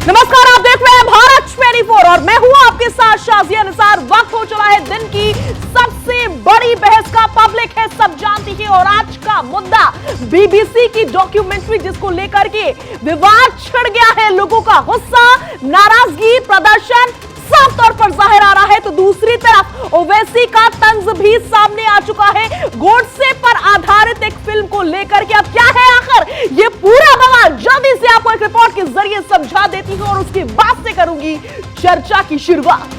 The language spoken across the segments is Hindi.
नमस्कार, आप देख रहे हैं भारत 24 और मैं हूं आपके साथ शाजिया निसार। वक्त हो चला है दिन की सबसे बड़ी बहस का। पब्लिक है, सब जानती है। और आज का मुद्दा बीबीसी की डॉक्यूमेंट्री, जिसको लेकर के विवाद छिड़ गया है। लोगों का गुस्सा, नाराजगी, प्रदर्शन साफ तौर पर जाहिर आ रहा है। तो दूसरी तरफ ओवैसी का तंज भी सामने आ चुका है। गोडसे पर आधारित एक फिल्म को लेकर के अब क्या है आखिर ये पूरा बवाल, जल्दी से आपको एक रिपोर्ट के जरिए समझा देती हूं और उसके बाद से करूंगी चर्चा की शुरुआत।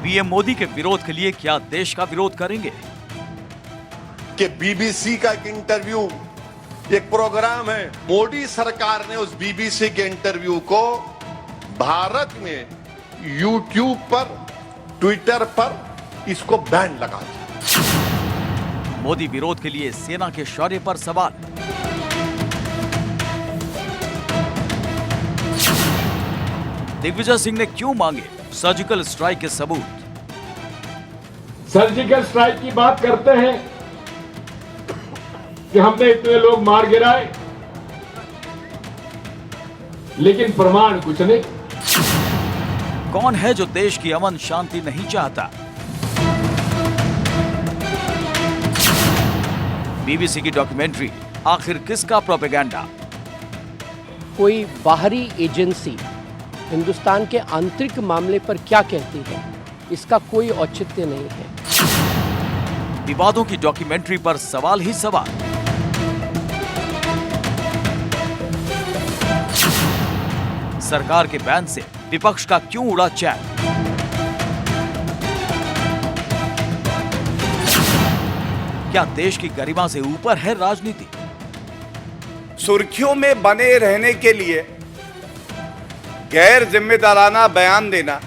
पीएम मोदी के विरोध के लिए क्या देश का विरोध करेंगे? कि बीबीसी का एक इंटरव्यू, एक प्रोग्राम है, मोदी सरकार ने उस बीबीसी के इंटरव्यू को भारत में यूट्यूब पर, ट्विटर पर इसको बैन लगा दिया। मोदी विरोध के लिए सेना के शौर्य पर सवाल। दिग्विजय सिंह ने क्यों मांगे सर्जिकल स्ट्राइक के सबूत? सर्जिकल स्ट्राइक की बात करते हैं कि हमने इतने लोग मार गिराए, लेकिन प्रमाण कुछ नहीं। कौन है जो देश की अमन शांति नहीं चाहता? बीबीसी की डॉक्यूमेंट्री, आखिर किसका प्रोपेगेंडा? कोई बाहरी एजेंसी हिंदुस्तान के आंतरिक मामले पर क्या कहती है, इसका कोई औचित्य नहीं है। विवादों की डॉक्यूमेंट्री पर सवाल ही सवाल। सरकार के बैन से विपक्ष का क्यों उड़ा चैन? क्या देश की गरिमा से ऊपर है राजनीति? सुर्खियों में बने रहने के लिए गैर जिम्मेदाराना बयान देना,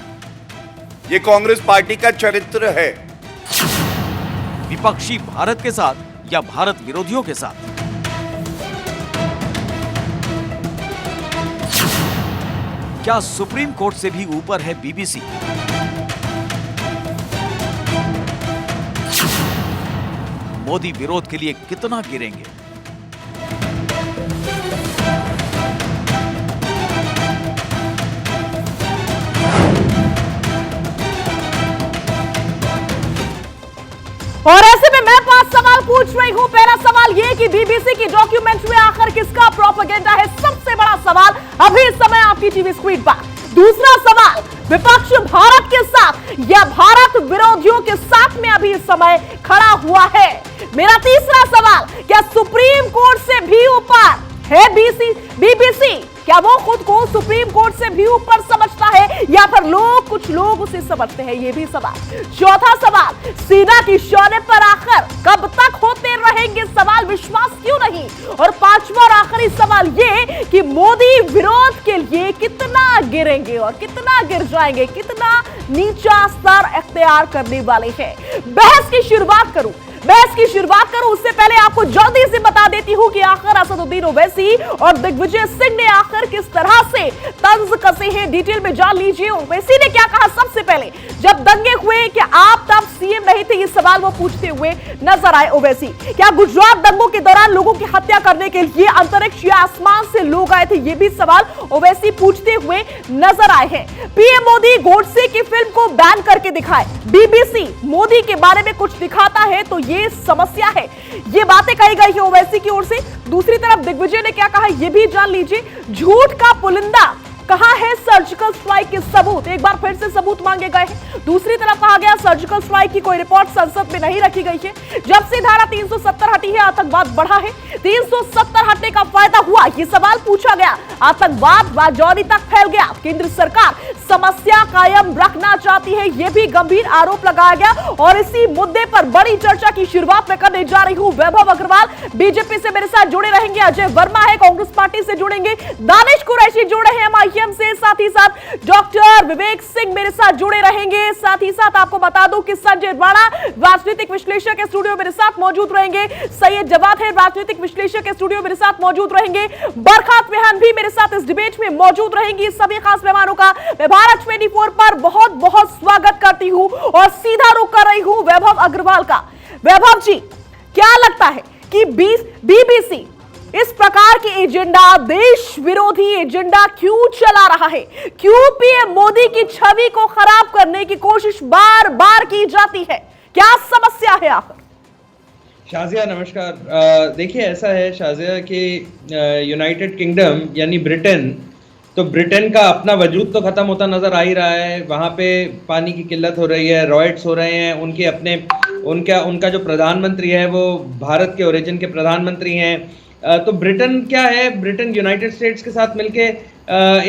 ये कांग्रेस पार्टी का चरित्र है। विपक्षी भारत के साथ या भारत विरोधियों के साथ? क्या सुप्रीम कोर्ट से भी ऊपर है बीबीसी? मोदी विरोध के लिए कितना गिरेंगे? और ऐसे में मैं 5 सवाल पूछ रही हूं। पहला सवाल यह कि बीबीसी की डॉक्यूमेंट्री आखिर किसका प्रोपेगेंडा है, सबसे बड़ा सवाल अभी इस समय आपकी टीवी स्क्रीन पर। दूसरा सवाल, विपक्ष भारत के साथ या भारत विरोधियों के साथ में अभी इस समय खड़ा हुआ है। मेरा तीसरा सवाल, क्या सुप्रीम कोर्ट से भी ऊपर है बीबीसी? क्या वो खुद को सुप्रीम कोर्ट से भी ऊपर समझता है या फिर कुछ लोग उसे समझते हैं, ये भी सवाल। चौथा सवाल, सेना की शौर्य पर आखिर कब तक होते रहेंगे सवाल, विश्वास क्यों नहीं? और पांचवा और आखिरी सवाल ये कि मोदी विरोध के लिए कितना गिरेंगे और कितना गिर जाएंगे, कितना नीचा स्तर अख्तियार करने वाले हैं। बहस की शुरुआत करूं उससे पहले आपको जल्दी से बता देती हूं कि आखिर असदुद्दीन ओवैसी और दिग्विजय सिंह ने आखिर किस तरह से तंज कसे हैं, डिटेल में जान लीजिए। ओवैसी ने क्या कहा सबसे पहले, जब दंगे हुए कि आप तब सीएम नहीं थे, ये सवाल वो पूछते हुए नजर आए ओवैसी। क्या गुजरात दंगों के दौरान लोगों की हत्या करने के लिए अंतरिक्ष या आसमान से लोग आए थे, ये भी सवाल ओवैसी पूछते हुए नजर आए हैं। पीएम मोदी गोडसे की फिल्म को बैन करके दिखाए, बीबीसी मोदी के बारे में कुछ दिखाता है तो ये समस्या है, ये बातें कही गई है ओवैसी की ओर से। दूसरी तरफ दिग्विजय ने क्या कहा ये भी जान लीजिए। झूठ का पुलिंदा, कहां है सर्जिकल स्ट्राइक के सबूत? एक बार फिर से सबूत मांगे गए हैं। दूसरी तरफ कहा गया सर्जिकल स्ट्राइक की कोई रिपोर्ट संसद में नहीं रखी गई है। जब से धारा 370 हटी है, आतंकवाद बढ़ा है। 370 हटने का फायदा हुआ, ये सवाल पूछा गया। आतंकवाद राजौरी तक फैल गया। केंद्र सरकार समस्या कायम रखना चाहती है, यह भी गंभीर आरोप लगाया गया। और इसी मुद्दे पर बड़ी चर्चा की शुरुआत मैं करने जा रही हूं। वैभव अग्रवाल बीजेपी से मेरे साथ जुड़े रहेंगे, अजय वर्मा है कांग्रेस पार्टी से जुड़ेंगे, दानिश कुरैशी जुड़े हैं माध्यम से। साथ ही साथ डॉक्टर विवेक सिंह मेरे साथ जुड़े रहेंगे। साथ ही साथ आपको बता दूं कि संजय राणा राजनीतिक विश्लेषक के स्टूडियो मेरे साथ मौजूद रहेंगे। सैयद जवाद है राजनीतिक विश्लेषक के स्टूडियो मेरे साथ मौजूद रहेंगे। बरखात रेहान भी मेरे साथ इस डिबेट में मौजूद रहेंगी। सभी खास मेहमानों का मैं भारत 24 पर बहुत बहुत स्वागत करती हूं और सीधा रुख कर रही हूं वैभव अग्रवाल का। वैभव जी, क्या लगता है कि बीबीसी इस प्रकार की एजेंडा, देश विरोधी एजेंडा क्यों चला रहा है? क्यों पीएम मोदी की छवि को खराब करने की कोशिश बार बार की जाती है? क्या समस्या है आखिर? शाजिया नमस्कार। देखिए, ऐसा है शाजिया कि यूनाइटेड किंगडम यानी ब्रिटेन, तो ब्रिटेन का अपना वजूद तो खत्म होता नजर आ ही रहा है। वहाँ पे पानी की किल्लत हो रही है, रॉयट्स हो रहे हैं। उनके अपने उनका जो प्रधानमंत्री है वो भारत के ओरिजिन के प्रधानमंत्री हैं। तो ब्रिटेन क्या है, ब्रिटेन यूनाइटेड स्टेट्स के साथ मिलके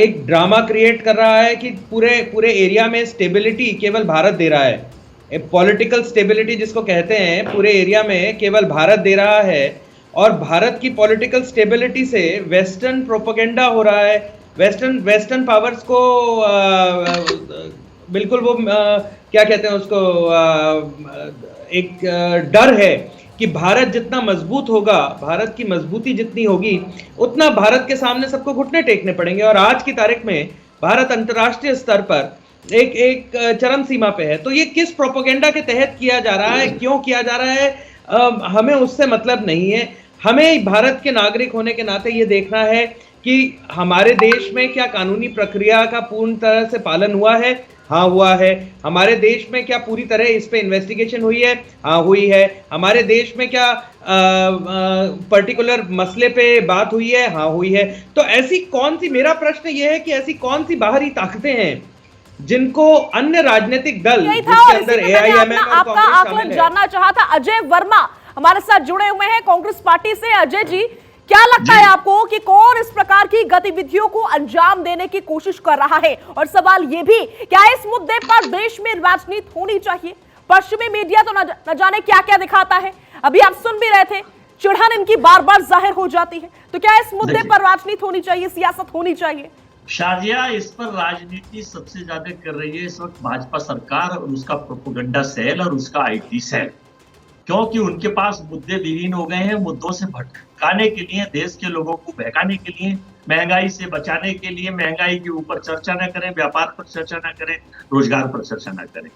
एक ड्रामा क्रिएट कर रहा है कि पूरे एरिया में स्टेबिलिटी केवल भारत दे रहा है। पॉलिटिकल स्टेबिलिटी जिसको कहते हैं, पूरे एरिया में केवल भारत दे रहा है। और भारत की पॉलिटिकल स्टेबिलिटी से वेस्टर्न प्रोपेगेंडा हो रहा है। वेस्टर्न पावर्स को बिल्कुल वो क्या कहते हैं उसको, एक डर है कि भारत जितना मजबूत होगा, भारत की मजबूती जितनी होगी, उतना भारत के सामने सबको घुटने टेकने पड़ेंगे। और आज की तारीख में भारत अंतर्राष्ट्रीय स्तर पर एक चरम सीमा पे है। तो ये किस प्रोपेगेंडा के तहत किया जा रहा है, क्यों किया जा रहा है, हमें उससे मतलब नहीं है। हमें भारत के नागरिक होने के नाते ये देखना है कि हमारे देश में क्या कानूनी प्रक्रिया का पूर्ण तरह से पालन हुआ है। हाँ, हुआ है। हमारे देश में क्या पूरी तरह इस पे इन्वेस्टिगेशन हुई है? हाँ, हुई है। हमारे देश में क्या पर्टिकुलर मसले पे बात हुई है? हाँ, हुई है। तो ऐसी कौन सी, मेरा प्रश्न ये है कि ऐसी कौन सी बाहरी ताकतें हैं जिनको अन्य राजनीतिक दल, जिसके अंदर एआईएमएम और आपका आकलन जानना चाहा था। अजय वर्मा हमारे साथ जुड़े हुए हैं कांग्रेस पार्टी से। अजय जी, क्या लगता है आपको कि कौन इस प्रकार की गतिविधियों को अंजाम देने की कोशिश कर रहा है? और सवाल यह भी, क्या इस मुद्दे पर देश में राजनीति होनी चाहिए? पश्चिमी मीडिया तो न जाने क्या क्या दिखाता है। अभी आप सुन भी रहे थे, चिढ़न इनकी बार बार जाहिर हो जाती है। तो क्या इस मुद्दे पर राजनीति होनी चाहिए, सियासत होनी चाहिए? शाजिया, इस पर राजनीति सबसे ज्यादा कर रही है इस वक्त भाजपा सरकार और उसका प्रोपेगेंडा सेल और उसका आईटी सेल, क्योंकि उनके पास मुद्दे विहीन हो गए हैं। मुद्दों से भटकाने के लिए, देश के लोगों को बहकाने के लिए, महंगाई से बचाने के लिए, महंगाई के ऊपर चर्चा न करें, व्यापार पर चर्चा न करें, रोजगार पर चर्चा न करें।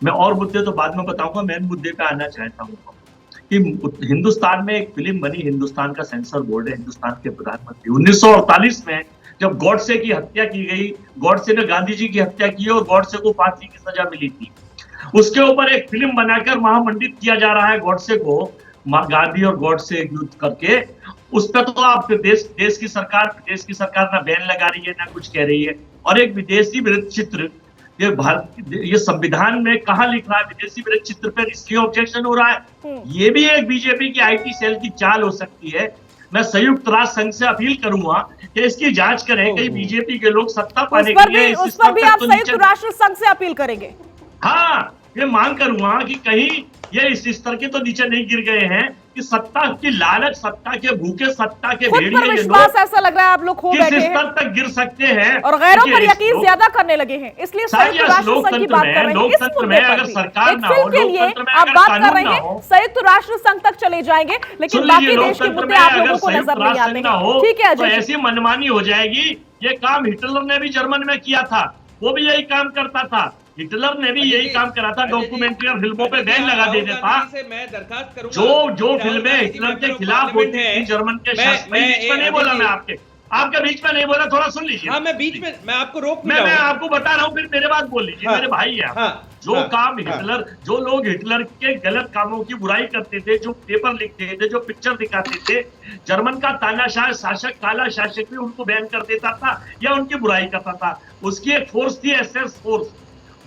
मैं और मुद्दे तो बाद में बताऊंगा, मेन मुद्दे पे आना चाहता हूँ कि हिंदुस्तान में एक फिल्म बनी, हिंदुस्तान का सेंसर बोर्ड है, हिंदुस्तान के प्रधानमंत्री 1948 में जब गॉडसे की हत्या की गई, गॉडसे ने गांधी जी की हत्या की और गॉडसे को फांसी की सजा मिली थी। उसके ऊपर एक फिल्म बनाकर महामंडित किया जा रहा है गॉडसे को, गांधी और गॉडसे युद्ध करके। उस पर तो आप देश की सरकार ना बैन लगा रही है, ना कुछ कह रही है। और एक विदेशी वृत्त चित्र, ये संविधान में कहाँ लिख रहा है विदेशी वृत्त चित्र पर इसलिए ऑब्जेक्शन हो रहा है? ये भी एक बीजेपी की आईटी सेल की चाल हो सकती है। मैं संयुक्त राष्ट्र संघ से अपील करूंगा कि इसकी जांच करें, कहीं बीजेपी के लोग सत्ता पाने के लिए उस पर भी आप संयुक्त राष्ट्र संघ से अपील करेंगे? हाँ, ये मांग करूंगा कि कहीं ये इस स्तर के तो नीचे नहीं गिर गए हैं कि सत्ता की लालच, सत्ता के भूखे, सत्ता के भेड़िए विश्वास ऐसा लग रहा है आप लोग खो बैठे हैं, किस स्तर तक गिर सकते हैं और गैरों पर यकीन ज्यादा करने लगे हैं। इसलिए संयुक्त राष्ट्र संघ की बात कर रहे हैं। इस मुद्दे पर सरकार एक फिल्म के लिए आप बात कर रहे हैं, संयुक्त राष्ट्र संघ तक चले जाएंगे, लेकिन बाकी देश के मुद्दे आप लोगों को नजर नहीं आते हैं। ठीक है, ऐसी मनमानी हो जाएगी। ये काम हिटलर ने भी जर्मन में किया था, वो भी यही काम करता था। हिटलर ने भी यही काम करा था, डॉक्यूमेंट्री और फिल्मों पे बैन लगा देता था। जो फिल्में हिटलर के खिलाफ होती थी जर्मन के, बीच में नहीं बोला मैं आपके बीच में नहीं बोला, थोड़ा सुन लीजिए। हाँ, मैं आपको रोक मैं आपको बता रहा हूँ, फिर मेरे बात बोल लीजिए। मेरे भाई है जो काम हिटलर, जो लोग हिटलर के गलत कामों की बुराई करते थे, जो पेपर लिखते थे, जो पिक्चर दिखाते थे, जर्मन का तानाशाह शासक, काला शासक भी उनको बैन कर देता था या उनकी बुराई करता था। उसकी एक फोर्स थी, एसएस फोर्स,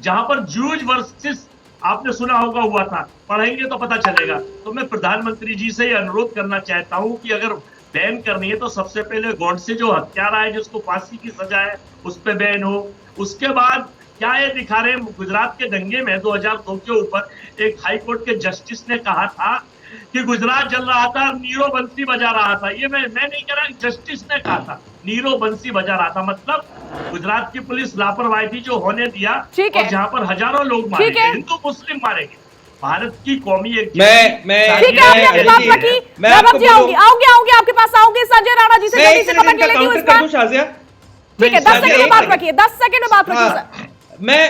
जहां पर जूज वर्सेस आपने सुना होगा हुआ था, पढ़ेंगे तो पता चलेगा। तो मैं प्रधानमंत्री जी से अनुरोध करना चाहता हूं कि अगर बैन करनी है तो सबसे पहले गॉडसे जो हत्यारा है, जिसको फांसी की सजा है, उस पर बैन हो। उसके बाद क्या ये दिखा रहे हैं, गुजरात के दंगे में 2002 के ऊपर एक हाई कोर्ट के जस्टिस ने कहा था कि गुजरात जल रहा था, नीरो बंसी बजा रहा था। ये मैं नहीं कह रहा, जस्टिस ने कहा था नीरो बंसी बजा रहा था। मतलब गुजरात की पुलिस लापरवाही थी जो होने दिया, ठीक और है। जहां पर हजारों लोग मारे ठीक है। गए, हिंदू मुस्लिम मारे गए। भारत की कौमी एक मैं ठीक है, आपने अपनी बात रखी। मैं वैभव आपको जी आऊंगी आपके पास आऊंगी। संजय राणा जी से मैं जल्दी एक से सेकंड कमेंट का ले लेती हूँ काउंटर इस कर बार। दूं शाजिया। ठीक है, 10 सेकंड में बात रखिए, 10 सेकंड में बात रखिए सर। हाँ,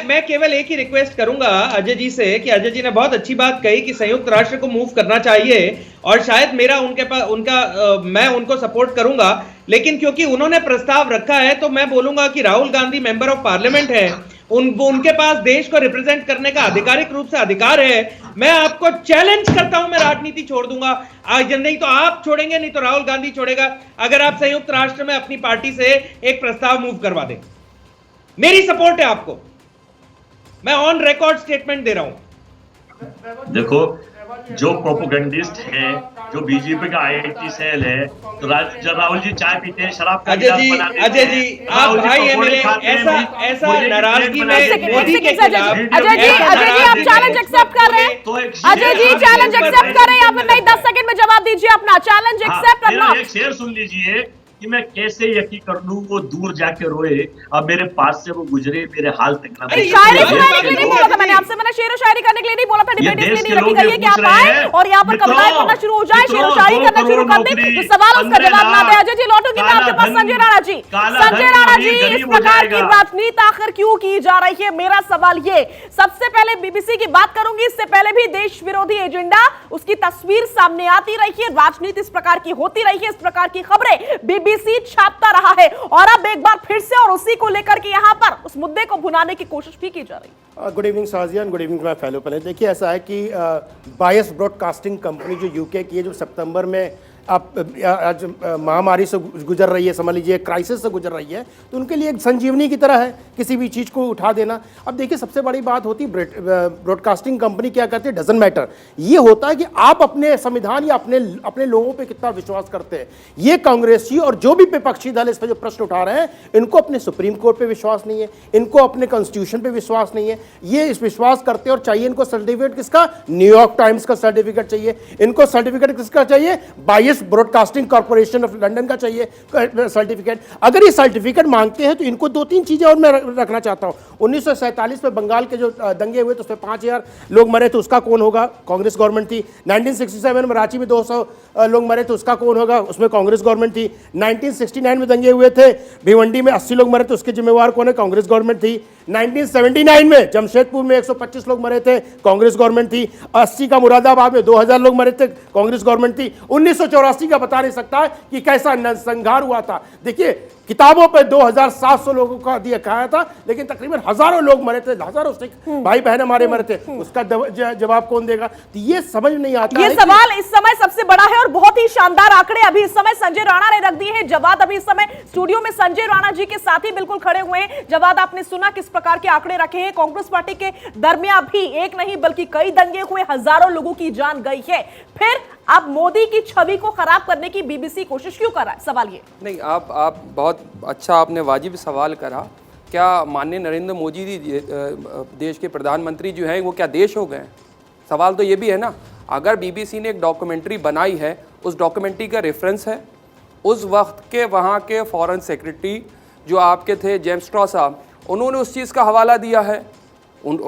मैं केवल एक ही रिक्वेस्ट करूंगा अजय जी से कि अजय जी ने बहुत अच्छी बात कही कि संयुक्त राष्ट्र को मूव करना चाहिए, और शायद मेरा मैं उनको सपोर्ट करूंगा, लेकिन क्योंकि उन्होंने प्रस्ताव रखा है तो मैं बोलूंगा कि Rahul Gandhi member of parliament है, उनके पास देश को रिप्रेजेंट करने का आधिकारिक रूप से अधिकार है। मैं आपको चैलेंज करता हूं, मैं राजनीति छोड़ दूंगा आज, नहीं तो आप छोड़ेंगे, नहीं तो राहुल गांधी छोड़ेगा, अगर आप संयुक्त राष्ट्र में अपनी पार्टी से एक प्रस्ताव मूव करवा दें। मेरी सपोर्ट है आपको, मैं ऑन रिकॉर्ड स्टेटमेंट दे रहा हूं। देखो, जो प्रोपोगंडिस्ट है, जो बीजेपी का आईटी सेल है, तो राहुल जी चाय पीते हैं, शराब का गिलास बनाते हैं। अजय जी आप भाई है मेरे, ऐसा नाराजगी में मोदी के खिलाफ। अजय जी आप चैलेंज एक्सेप्ट कर रहे हैं? अजय जी चैलेंज एक्सेप्ट कर रहे हैं या फिर नहीं? 10 सेकंड में जवाब दीजिए अपना। चैलेंज एक्सेप्ट करना। एक शेर सुन लीजिए कि मैं कैसे यकीन कर लूं वो दूर जाके रोए, अब मेरे पास से वो गुजरे, मेरे हाल तक ना। शायरी सुनाने के लिए नहीं बोला था मैंने आपसे, मैंने शेर शायरी करने के लिए नहीं बोला था। डिबेट इसलिए नहीं रखी गई है कि आप आए और यहाँ पर कविताएं पढ़ना शुरू हो जाए, शेर शायरी करना शुरू कर दें, तो सवाल उसका जवाब ना दे। अजय जी लौटूंगी मैं आपके पास। संजय राणा जी, इस प्रकार की राजनीति आखिर क्यों की जा रही है? मेरा सवाल ये, सबसे पहले बीबीसी की बात करूंगी, इससे पहले भी देश विरोधी एजेंडा, उसकी तस्वीर सामने आती रही है, राजनीति इस प्रकार की होती रही है, इस प्रकार की खबरें बीबीसी छापता रहा है, और अब एक बार फिर से और उसी को लेकर के यहां पर उस मुद्दे को भुनाने की कोशिश भी की जा रही है। Good evening Shazia, good evening my fellow panel. देखिए ऐसा है कि बायस ब्रॉडकास्टिंग कंपनी जो यूके की है, जो सितंबर में आज महामारी से गुजर रही है, समझ लीजिए क्राइसिस से गुजर रही है, तो उनके लिए एक संजीवनी की तरह है किसी भी चीज़ को उठा देना। अब देखिए सबसे बड़ी बात होती है ब्रॉडकास्टिंग कंपनी क्या करती है, डजंट मैटर। ये होता है कि आप अपने संविधान या अपने लोगों पे कितना विश्वास करते हैं। ये कांग्रेसी और जो भी विपक्षी दल इस पर जो प्रश्न उठा रहे हैं, इनको अपने सुप्रीम कोर्ट पे विश्वास नहीं है, इनको अपने कॉन्स्टिट्यूशन पे विश्वास नहीं है। ये इस विश्वास करते हैं, और चाहिए इनको सर्टिफिकेट किसका, न्यूयॉर्क टाइम्स का सर्टिफिकेट चाहिए, इनको सर्टिफिकेट किसका चाहिए, बायस ब्रॉडकास्टिंग कॉर्पोरेशन ऑफ लंदन का चाहिए सर्टिफिकेट। अगर ये सर्टिफिकेट मांगते हैं तो इनको 2-3 चीजें और मैं रखना चाहता हूं। 1947 में बंगाल के जो दंगे हुए तो उसमें 5000 लोग मरे, तो उसका कौन होगा, कांग्रेस गवर्नमेंट थी। 1967 में रांची में 200 लोग मरे, तो उसका कौन होगा, उसमें कांग्रेस गवर्नमेंट थी। 1969 में दंगे हुए थे, भिवंडी में 80 लोग मरे, तो उसके जिम्मेवार कौन है, कांग्रेस गवर्नमेंट थी। 1979 में जमशेदपुर में 125 लोग मरे थे, कांग्रेस गवर्नमेंट थी। 80 का मुरादाबाद में 2000 लोग मरे थे, कांग्रेस गवर्नमेंट थी। 1984 का बता नहीं सकता कि कैसा नरसंहार हुआ था। देखिए किताबों पे 2700 लोगों का दिया कहा था, लेकिन तकरीबन हजारों लोग मरे थे, हजारों सिख भाई बहन हमारे मरे थे। उसका जवाब कौन देगा? तो ये समझ नहीं आता। ये सवाल इस समय सबसे बड़ा है, और बहुत ही शानदार आंकड़े अभी इस समय संजय राणा ने रख दिए हैं। जवाद अभी इस समय स्टूडियो में संजय राणा जी के साथ ही बिल्कुल खड़े हुए हैं। जवाद आपने सुना किस प्रकार के आंकड़े रखे हैं। कांग्रेस पार्टी के दरमियान भी एक नहीं बल्कि कई दंगे हुए, हजारों लोगों की जान गई है। फिर अब मोदी की छवि को खराब करने की बीबीसी कोशिश क्यों कर रहा है? सवाल ये नहीं, आप बहुत अच्छा, आपने वाजिब सवाल करा। क्या माननीय नरेंद्र मोदी जी देश के प्रधानमंत्री जो हैं वो क्या देश हो गए? सवाल तो ये भी है ना। अगर बीबीसी ने एक डॉक्यूमेंट्री बनाई है, उस डॉक्यूमेंट्री का रेफरेंस है उस वक्त के वहाँ के फॉरेन सेक्रेटरी जो आपके थे जेम्स स्ट्रॉ साहब, उन्होंने उस चीज़ का हवाला दिया है।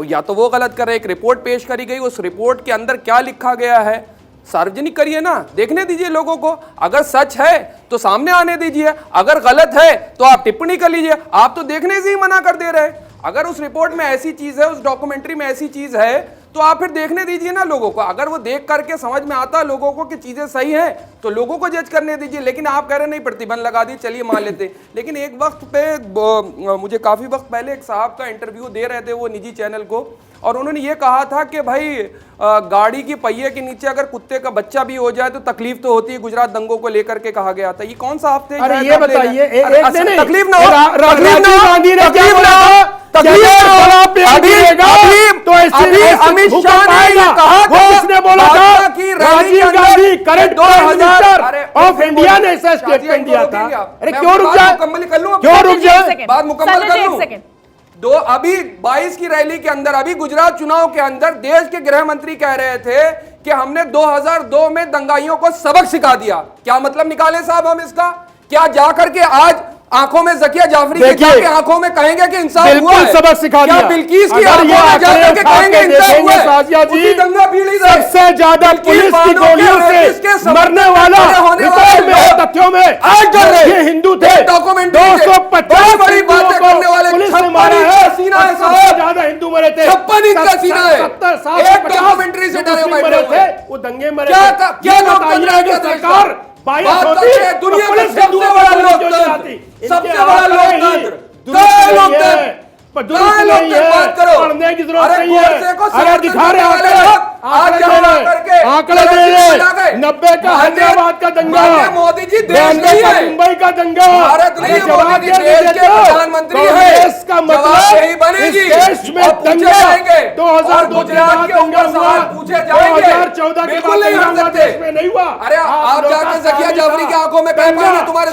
या तो वो गलत कर रहे, एक रिपोर्ट पेश करी गई, उस रिपोर्ट के अंदर क्या लिखा गया है सार्वजनिक करिए ना, देखने दीजिए लोगों को। अगर सच है तो सामने आने दीजिए, अगर गलत है तो आप टिप्पणी कर लीजिए। आप तो देखने से ही मना कर दे रहे हैं। अगर उस रिपोर्ट में ऐसी चीज है, उस डॉक्यूमेंट्री में ऐसी चीज है, तो आप फिर देखने दीजिए ना लोगों को। अगर वो देख करके समझ में आता लोगों को कि चीजें सही हैं, तो लोगों को जज करने दीजिए। लेकिन आप कह रहे नहीं, प्रतिबंध लगा दी, चलिए मान लेते। लेकिन एक वक्त पे मुझे काफी वक्त पहले एक साहब का इंटरव्यू दे रहे थे वो निजी चैनल को, और उन्होंने ये कहा था कि भाई गाड़ी की पहिए के नीचे अगर कुत्ते का बच्चा भी हो जाए तो तकलीफ तो होती है। गुजरात दंगों को लेकर के कहा गया था। ये कौन सा हफ्ते? अरे ये बताइए, तकलीफ ना हो, अमित शाह ने ये कहा उसने बोला था कि Rajiv Gandhi current prime minister of India ने ऐसा स्टेटमेंट दिया था। अरे क्यों रुक जाए, क्यों रुक जाए, बात मुकम्मल कर लूं। अभी 22 की रैली के अंदर, अभी गुजरात चुनाव के अंदर देश के गृह मंत्री कह रहे थे कि हमने 2002 में दंगाइयों को सबक सिखा दिया। क्या मतलब निकाले साहब हम इसका? क्या जाकर के आज आंखों में जकिया जाफरी के जाके आंखों में कहेंगे कि इंसाफ हुआ है? सबक सिखा दिया। क्या बिल्किस की आंखों में जाकर के कहेंगे इंसाफ हुआ है? उसी दंगा पीड़ित सबसे ज्यादा पुलिस की गोलियों से मरने वाला तथ्यों में ये हिंदू थे। 250 बड़ी बातें करने वाले पुलिस ने मारा है। सीना है सबसे ज्यादा हिंदू मरे थे। 56 इंच का सीना है। 70 एक डॉक्यूमेंट्री से डरे मरे थे, वो दंगे मरे थे। क्या लोग बन रहे हैं सरकार? दुनिया में सबसे बड़ा लोकतंत्र, सबसे बड़ा लोकतंत्र, बात करो। पढ़ने की जरूरत नहीं है। को अरे दिखा रहे आंकड़े दे रहे 90 का हैदराबाद का दंगा, मोदी जी देश नहीं है, मुंबई का दंगा, भारत नहीं है, मोदी जी देश के प्रधानमंत्री है। इसका मतलब यही बनेगी। इस देश में दंगा 2002 के बाद दंगा हुआ, पूछे जाएंगे, 2014 के बाद दंगा हुआ, देश में नहीं हुआ। अरे आप जाके जकिया जाफरी की आंखों में कह पाएंगे तुम्हारे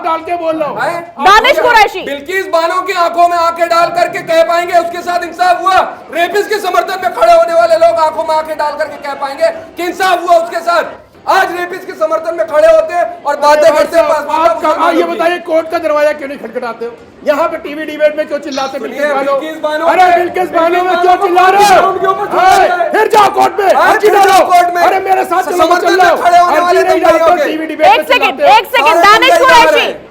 डाल के बोल रहा हूँ। दानिश कुरैशी, बिल्किस बानो की आंखों में आंखें डाल करके कह पाएंगे उसके साथ इंसाफ हुआ? रेपिस्ट के समर्थन में खड़े होने वाले लोग आंखों में आंखें डाल करके कह पाएंगे कि इंसाफ हुआ उसके साथ? आज रेपिस्ट के समर्थन में खड़े होते और बातें करते। आप ये बताइए कोर्ट का दरवाजा क्यों नहीं खटखटाते हो? यहाँ पे टीवी डिबेट में क्यों चिल्लाते? बिल्किस बानो, अरे बिल्किस बानो में क्यों चिल्ला रहे हो? फिर जाओ कोर्ट में, अर्जी डालो कोर्ट में। अरे मेरे साथ समर्थन में खड़े होने वाले टीवी डिबेट में। एक सेकंड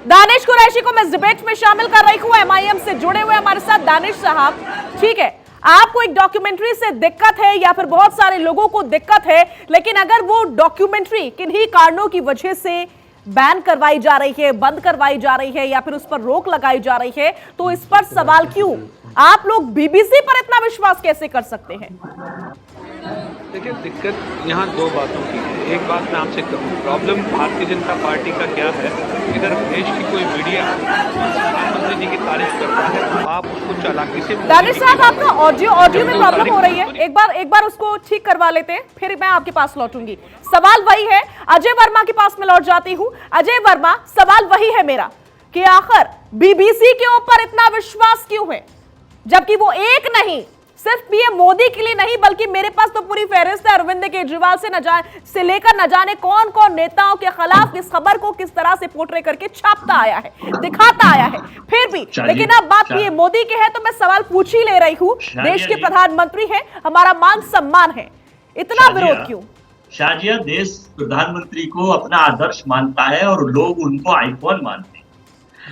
दानिश कुरैशी को मैं इस डिबेट में शामिल कर रही हूँ। एमआईएम से जुड़े हुए हमारे साथ दानिश साहब, ठीक है, आपको एक डॉक्यूमेंट्री से दिक्कत है या फिर बहुत सारे लोगों को दिक्कत है, लेकिन अगर वो डॉक्यूमेंट्री किन्हीं कारणों की वजह से बैन करवाई जा रही है, बंद करवाई जा रही है या फिर उस पर रोक लगाई जा रही है, तो इस पर सवाल क्यों? आप लोग बीबीसी पर इतना विश्वास कैसे कर सकते हैं? देखिए, दिक्कत यहाँ दो बातों की है। एक बात मैं आपसे कहूँ, प्रॉब्लम भारतीय जनता पार्टी का क्या है? इधर देश की कोई मीडिया प्रधानमंत्री जी की तारीफ करता है तो आप उसको चालाकी से। दानिश साहब, आपका ऑडियो में प्रॉब्लम हो रही है, एक बार उसको ठीक करवा लेते हैं, फिर मैं आपके पास लौटूंगी। सवाल वही है, अजय वर्मा के पास मैं लौट जाती हूँ। अजय वर्मा, सवाल वही है मेरा कि आखिर बीबीसी के ऊपर इतना विश्वास क्यों है, जबकि वो एक नहीं, सिर्फ पीएम मोदी के लिए नहीं, बल्कि मेरे पास तो पूरी फहरिस्त है अरविंद केजरीवाल से लेकर न जाने कौन कौन नेताओं के खिलाफ इस खबर को किस तरह से पोर्ट्रे करके छापता आया है, दिखाता आया है, फिर भी। लेकिन अब बात पीएम मोदी की है तो मैं सवाल पूछ ही ले रही हूँ। देश के प्रधानमंत्री है, हमारा मान सम्मान है, इतना विरोध क्यों? शाजिया, देश प्रधानमंत्री को अपना आदर्श मानता है और लोग उनको आइकॉन मानते हैं।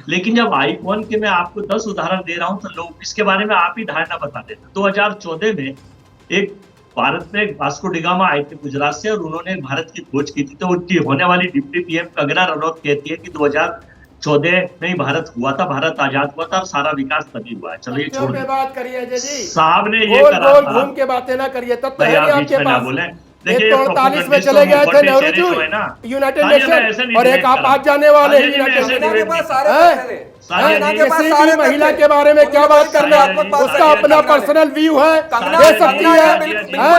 लेकिन जब आईफोन के मैं आपको 10 उदाहरण दे रहा हूं तो लोग इसके बारे में आप ही धारणा बता देते। 2014 में एक भारत में वास्को डिगामा आए थे गुजरात से और उन्होंने भारत की खोज की थी, तो उनकी होने वाली डिप्टी पीएम कंगना रनौत कहती है कि 2014 में ही भारत हुआ था, भारत आजाद हुआ था और सारा विकास तभी हुआ है। चलो ये छोड़ बात करिए अजय जी, साहब ने ये करा था, घूम के बातें ना करिए, तब आपके पास बोले। 1948 में चले गए थे नेहरू जी यूनाइटेड नेशन, और एक आप आज जाने वाले हैं यूनाइटेड नेशन। किसी भी महिला के बारे में क्या बात करना, उसका अपना पर्सनल व्यू है, दे सकती है,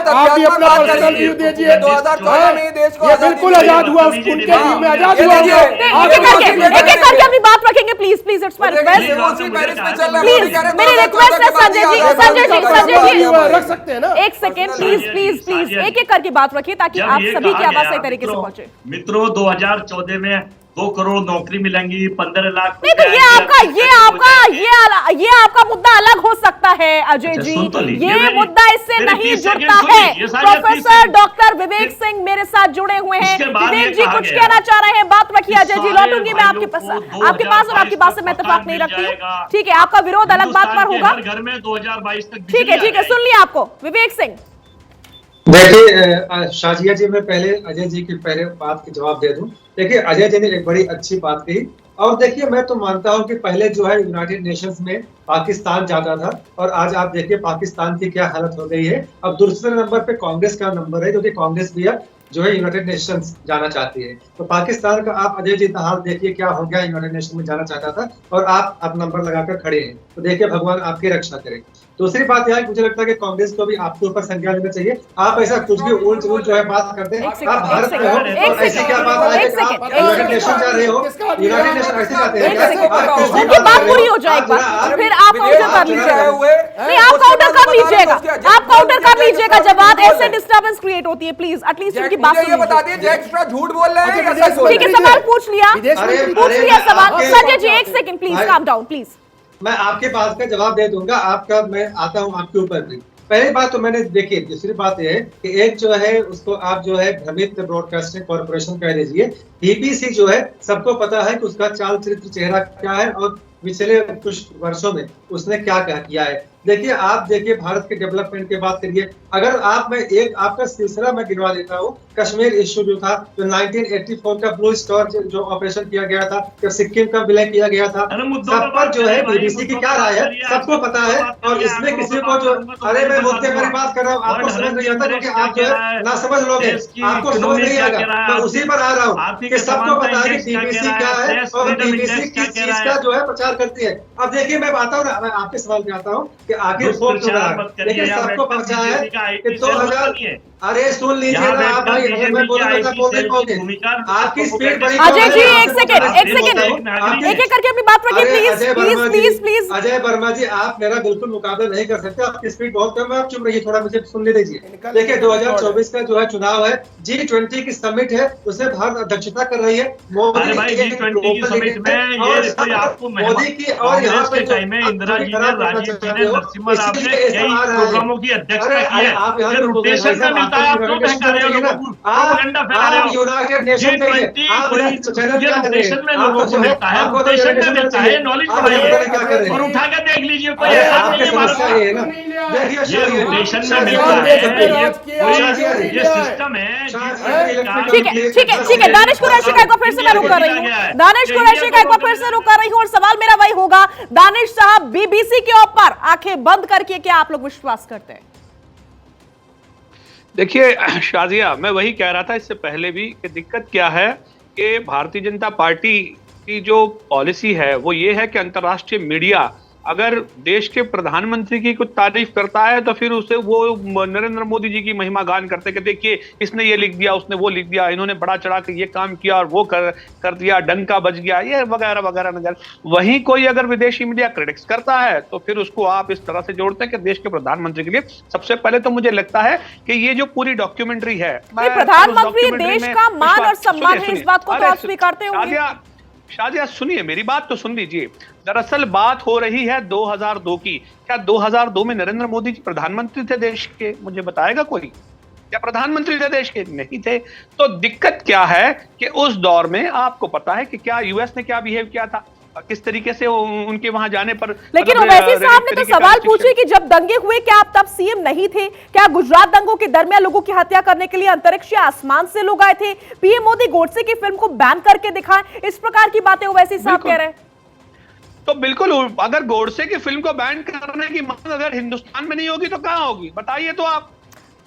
आप भी अपना पर्सनल व्यू दीजिए। ये बिल्कुल आजाद हुआ, उनके व्यू में आजाद हुआ। एक एक करके अपनी बात रखेंगे, please please, it's my request, please मेरी रिक्वेस्ट है। संजय जी रख सकते हैं ना, एक सेकेंड, प्लीज प्लीज प्लीज, एक एक करके बात रखिए ताकि आप सभी की आवाज सही तरीके से पहुंचे। मित्रों, 2014 में 2 करोड़ नौकरी मिलेंगी, 15 लाख। नहीं तो ये आपका मुद्दा अलग हो सकता है अजय जी, ये मुद्दा इससे नहीं जुड़ता है। प्रोफेसर डॉक्टर विवेक सिंह मेरे साथ जुड़े हुए हैं। विवेक जी कुछ कहना चाह रहे हैं, बात रखिए। अजय जी लौटूंगी मैं आपके पास और आपकी बात से मैं इत्तेफाक नहीं रखती हूँ, ठीक है? आपका विरोध अलग बात पर होगा, घर में 2022 तक। ठीक है, सुन लिया आपको। विवेक सिंह, देखिए शाजिया जी, मैं पहले अजय जी की पहले बात की जवाब दे दूं। देखिए, अजय जी ने एक बड़ी अच्छी बात कही, और देखिए मैं तो मानता हूं कि पहले जो है यूनाइटेड नेशंस में पाकिस्तान जाता था, और आज आप देखिए पाकिस्तान की क्या हालत हो गई है। अब दूसरे नंबर पे कांग्रेस का नंबर है, जो कि कांग्रेस भी है जो है यूनाइटेड नेशंस जाना चाहती है। तो पाकिस्तान का आप अजय जी हाल देखिए क्या हो गया, यूनाइटेड नेशन में जाना चाहता था और आप अब नंबर लगाकर खड़े हैं। तो देखिए भगवान आपकी रक्षा करे। दूसरी बात यह है, मुझे लगता है कि कांग्रेस को भी आपके ऊपर संज्ञान लेना चाहिए। आप ऐसा कुछ भी उल्ट जो है बात करते हैं, आप भारत में हो और ऐसी क्या बात है कि आप यूनाइटेड नेशन जा रहे हो, यूनाइटेड नेशन ऐसे जाते हैं, बात पूरी हो जाए एक बार, फिर आप मुझे कर लीजिए। नहीं, आप आप काउंटर कर लीजिएगा, आप काउंटर कर लीजिएगा जब बात ऐसे डिस्टर्बेंस क्रिएट होती है। प्लीज एटलीस्ट उनकी बात सुनिए। बता दिए जय एक्स्ट्रा झूठ बोल रहे हैं या सच बोल ठीक रहे है, हैं? सवाल पूछ लिया, पूछ लिया सवाल। संजय जी एक second please, calm down please. मैं आपके बात का जवाब दे दूंगा, आपका मैं आता हूं आपके ऊपर भी। पहली बात तो मैंने देखी, दूसरी बात यह है कि एक जो है उसको आप जो है भ्रमित ब्रॉडकास्टिंग कॉर्पोरेशन कह लीजिए। बीबीसी जो है सबको पता है कि उसका चाल चरित्र चेहरा क्या है और पिछले कुछ वर्षों में उसने क्या किया है। देखिए, आप देखिए भारत के डेवलपमेंट की बात करिए, अगर आप मैं एक आपका सिलसिला मैं गिनवा देता हूँ। कश्मीर इश्यू जो था, जो 1984 का ब्लू स्टार जो ऑपरेशन किया गया था, जब सिक्किम का विलय किया गया था, सब पर जो है बीबीसी की क्या राय है सबको पता है। और इसमें किसी को जो अरे मैं मुद्दे पर बात कर रहा हूँ, आपको समझ नहीं आता क्योंकि आप जो है ना समझ लोगे, आपको समझ नहीं आएगा। मैं उसी पर आ रहा हूँ कि सबको पता है कि बीबीसी क्या है और बीबीसी किस चीज का जो है प्रचार करती है। अब देखिए, मैं आता हूँ ना, मैं आपके सवाल पे आता हूँ कि आखिर फोर्स हो रहा है, लेकिन सबको पता है कि 2000 अरे सुन लीजिए ना आप भाई, अगर मैं बोलूंगा तो बोल नहीं पाओगे। आपकी स्पीड बड़ी अजय जी एक सेकंड एक एक करके अपनी बात रखिए please please please please. Ajay Varma ji, आप मेरा बिल्कुल मुकाबला नहीं कर सकते, आपकी स्पीड बहुत कम है। आप चुप रहिए, थोड़ा मुझे सुनने दीजिए। देखिए, 2024 का जो है चुनाव है, G20 की समिट है, उसमें भारत अध्यक्षता कर रही है। मोदी की और यहाँ पे इंदिरा जी ने, राजीव जी ने, नरसिम्हा राव ने कई प्रोग्रामों की अध्यक्षता की है। आप यहाँ रोटेशन में मिलता है, आप क्यों बहका रहे हो लोगों को? प्रोपेगेंडा फैला रहे हो। रोटेशन में लोगों को मिलता है, रोटेशन में मिलता है, नॉलेज बढ़ाइए और उठा के देख लीजिए। कोई ऐसा नहीं है ये रोटेशन में मिलता है, ये सिस्टम है। ठीक है दानिश कुरैशी का एक बार फिर से मैं रुक कर रही हूँ, दानिश कुरैशी का एक बार फिर से रुक कर रही हूँ। और सवाल मेरा वही होगा, दानिश साहब, बीबीसी के ऊपर आंखें बंद करके क्या आप लोग विश्वास करते हैं? देखिए शाजिया, मैं वही कह रहा था इससे पहले भी कि दिक्कत क्या है कि भारतीय जनता पार्टी की जो पॉलिसी है वो ये है कि अंतर्राष्ट्रीय मीडिया अगर देश के प्रधानमंत्री की कुछ तारीफ करता है तो फिर उसे वो नरेंद्र मोदी जी की महिमा गान करते कि देखिए इसने ये लिख दिया, उसने वो लिख दिया, इन्होंने बड़ा चढ़ा के ये काम किया और वो कर दिया, डंका बज गया, ये वगैरह वगैरह नजर। वहीं कोई अगर विदेशी मीडिया क्रिटिक्स करता है तो फिर उसको आप इस तरह से जोड़ते हैं कि देश के प्रधानमंत्री के लिए सबसे पहले तो मुझे लगता है कि ये जो पूरी डॉक्यूमेंट्री है, प्रधानमंत्री देश का मान और सम्मान है, इस बात को तो आप स्वीकारते होंगे। शाजिया सुनिए, मेरी बात तो सुन लीजिए। दरअसल बात हो रही है 2002 की। क्या 2002 में नरेंद्र मोदी जी प्रधानमंत्री थे देश के? मुझे बताएगा कोई? क्या प्रधानमंत्री थे देश के? नहीं थे। तो दिक्कत क्या है कि उस दौर में आपको पता है कि क्या यूएस ने क्या बिहेव किया था, किस तरीके से उनके वहां जाने पर। लेकिन ओवैसी साहब ने तो सवाल पूछे कि जब दंगे हुए क्या आप तब सीएम नहीं थे? क्या गुजरात दंगों के दरमियान लोगों की हत्या करने के लिए अंतरिक्ष या आसमान से लोग आए थे? पीएम मोदी गोडसे की फिल्म को बैन करके दिखाएं, इस प्रकार की बातें ओवैसी साहब कह रहे हैं। तो बिल्कुल, अगर गोडसे की फिल्म को बैन करने की मांग अगर हिंदुस्तान में नहीं होगी तो कहां होगी बताइए तो आप।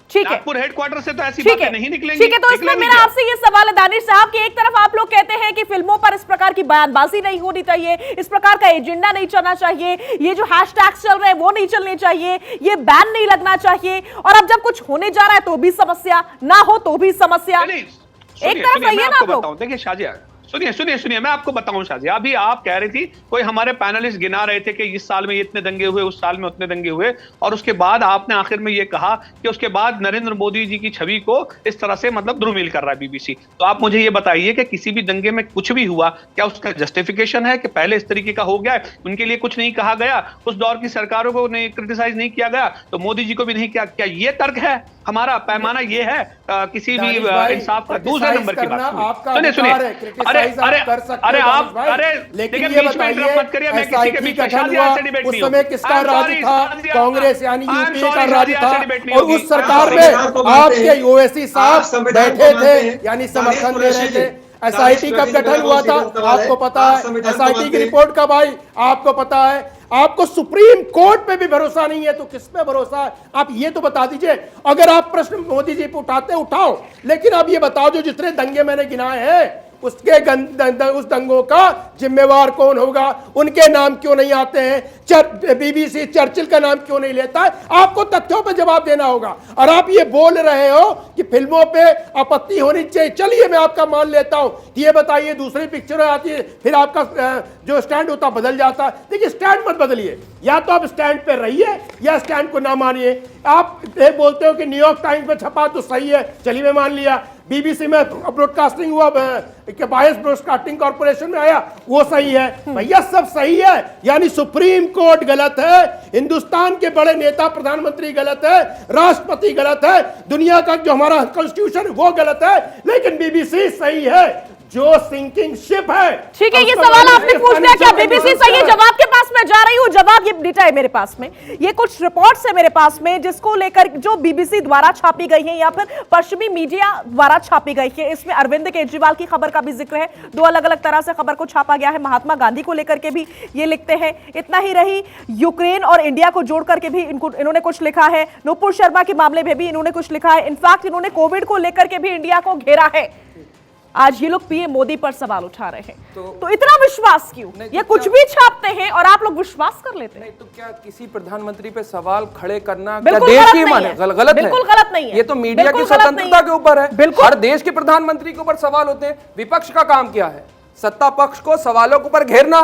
ठीक है, नागपुर हेडक्वार्टर से तो ऐसी बातें नहीं निकलेंगी। ठीक है, तो इसमें मेरा आपसे ये सवाल है दानिश साहब कि एक तरफ आप लोग कहते हैं कि फिल्मों पर इस प्रकार की बयानबाजी नहीं होनी चाहिए, इस प्रकार का एजेंडा नहीं चलना चाहिए, ये जो हैशटैग्स चल रहे हैं वो नहीं चलने चाहिए, ये बैन नहीं लगना चाहिए, और अब जब कुछ होने जा रहा है तो भी समस्या, ना हो तो भी समस्या। एक तरफ रहिए ना आप लोग। देखिए शाजिया, सुनिए मैं आपको बताऊं शाजिया, अभी आप कह रही थी, कोई हमारे पैनलिस्ट गिना रहे थे कि इस साल में इतने दंगे हुए, उस साल में उतने दंगे हुए, और उसके बाद आपने आखिर में ये कहा कि उसके बाद नरेंद्र मोदी जी की छवि को इस तरह से मतलब धूमिल कर रहा है बीबीसी। तो आप मुझे ये बताइए कि किसी भी दंगे में कुछ भी हुआ, क्या उसका जस्टिफिकेशन है कि पहले इस तरीके का हो गया, उनके लिए कुछ नहीं कहा गया, उस दौर की सरकारों को नहीं क्रिटिसाइज नहीं किया गया, तो मोदी जी को भी नहीं किया? क्या ये तर्क है? हमारा पैमाना ये है किसी भी इंसाफ का? दूसरे नंबर की बात सुनिए, अरे आप लेकिन ये बताइए SIT गठन हुआ, उस समय किसका राज था? कांग्रेस यानी यूपीए का राज था, और उस सरकार में आपके ओवैसी साहब बैठे थे यानी समर्थन दे रहे थे। SIT कब गठन हुआ था आपको पता है? SIT की रिपोर्ट कब आई आपको पता है? आपको सुप्रीम कोर्ट पे भी भरोसा नहीं है तो किस पे भरोसा है? आप ये तो बता दीजिए। अगर आप प्रश्न मोदी जी पे उठाते उठाओ, लेकिन आप ये बताओ जो जितने दंगे मैंने गिनाए हैं उसके उस दंगों का जिम्मेवार कौन होगा, उनके नाम क्यों नहीं आते हैं, बीबीसी चर्चिल का नाम क्यों नहीं लेता है? आपको तथ्यों पे जवाब देना होगा। और आप ये बोल रहे हो कि फिल्मों पे आपत्ति होनी चाहिए, चलिए मैं आपका मान लेता हूं, ये बताइए दूसरी पिक्चर आती है फिर आपका जो स्टैंड होता बदल जाता है। देखिए स्टैंड मत बदलिए, या तो आप स्टैंड पे रहिए या स्टैंड को ना मानिए। आप बोलते हो कि न्यूयॉर्क टाइम्स में छपा तो सही है, चलिए मैं मान लिया। बीबीसी में ब्रॉडकास्टिंग हुआ, बायस ब्रॉडकास्टिंग कॉर्पोरेशन में आया, वो सही है। भैया सब सही है, यानी सुप्रीम कोर्ट गलत है, हिंदुस्तान के बड़े नेता प्रधानमंत्री गलत है, राष्ट्रपति गलत है, दुनिया का जो हमारा कॉन्स्टिट्यूशन वो गलत है, लेकिन बीबीसी सही है जो सिंकिंग शिप है। ठीक है, ये सवाल आपने पूछ लिया, क्या बीबीसी सही है? जवाब के पास मैं जा रही हूँ, जवाब ये डेटा है मेरे पास में, ये कुछ रिपोर्ट्स है मेरे पास में जिसको लेकर जो बीबीसी द्वारा छापी गई है या फिर पश्चिमी मीडिया द्वारा छापी गई है। इसमें अरविंद केजरीवाल की खबर का भी जिक्र है, दो अलग अलग तरह से खबर को छापा गया है। महात्मा गांधी को लेकर के भी ये लिखते हैं। इतना ही रही, यूक्रेन और इंडिया को जोड़ करके भी इन्होंने कुछ लिखा है। नुपुर शर्मा के मामले में भी इन्होंने कुछ लिखा है। इनफैक्ट इन्होंने कोविड को लेकर के भी इंडिया को घेरा है। आज ये लोग पीएम मोदी पर सवाल उठा रहे हैं, तो इतना विश्वास क्यों? ये कुछ भी छापते हैं और आप लोग विश्वास कर लेते हैं। नहीं तो क्या किसी प्रधानमंत्री पे सवाल खड़े करना बिल्कुल देश की गलत है? बिल्कुल गलत नहीं है, ये तो मीडिया की स्वतंत्रता के ऊपर है। हर देश के प्रधानमंत्री के ऊपर सवाल होते हैं। विपक्ष का काम क्या है? सत्ता पक्ष को सवालों के ऊपर घेरना।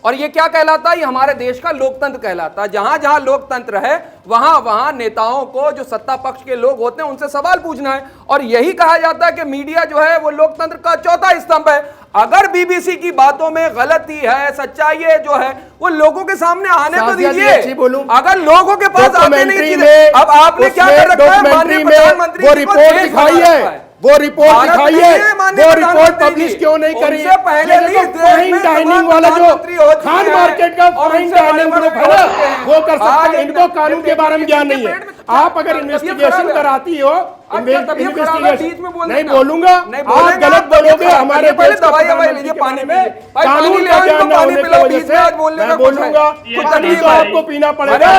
और ये क्या कहलाता है? ये हमारे देश का लोकतंत्र कहलाता है। जहां जहां लोकतंत्र है वहां वहां नेताओं को, जो सत्ता पक्ष के लोग होते हैं, उनसे सवाल पूछना है। और यही कहा जाता है कि मीडिया जो है वो लोकतंत्र का चौथा स्तंभ है। अगर बीबीसी की बातों में गलती है, सच्चाई है जो है, वो लोगों के सामने आने को दीजिए। अगर लोगों के पास आने नहीं दीजिए, अब आपने क्या कर रखा है? माननीय प्रधानमंत्री वो रिपोर्ट दिखाई है, वो रिपोर्ट दिखाई है, वो रिपोर्ट पब्लिश क्यों नहीं करी? फाइन डाइनिंग वाला जो खान मार्केट का फाइन डाइनिंग ग्रुप है ना, वो कर सकते हैं। इनको कानून के बारे में ज्ञान नहीं है। आप अगर इन्वेस्टिगेशन कराती हो, इन्वेस्टिगेशन नहीं बोलूंगा, आप गलत बोलोगे। हमारे पानी में कानून का ज्ञान ना होने की वजह से मैं बोलूंगा, कुछ तो आपको पीना पड़ेगा।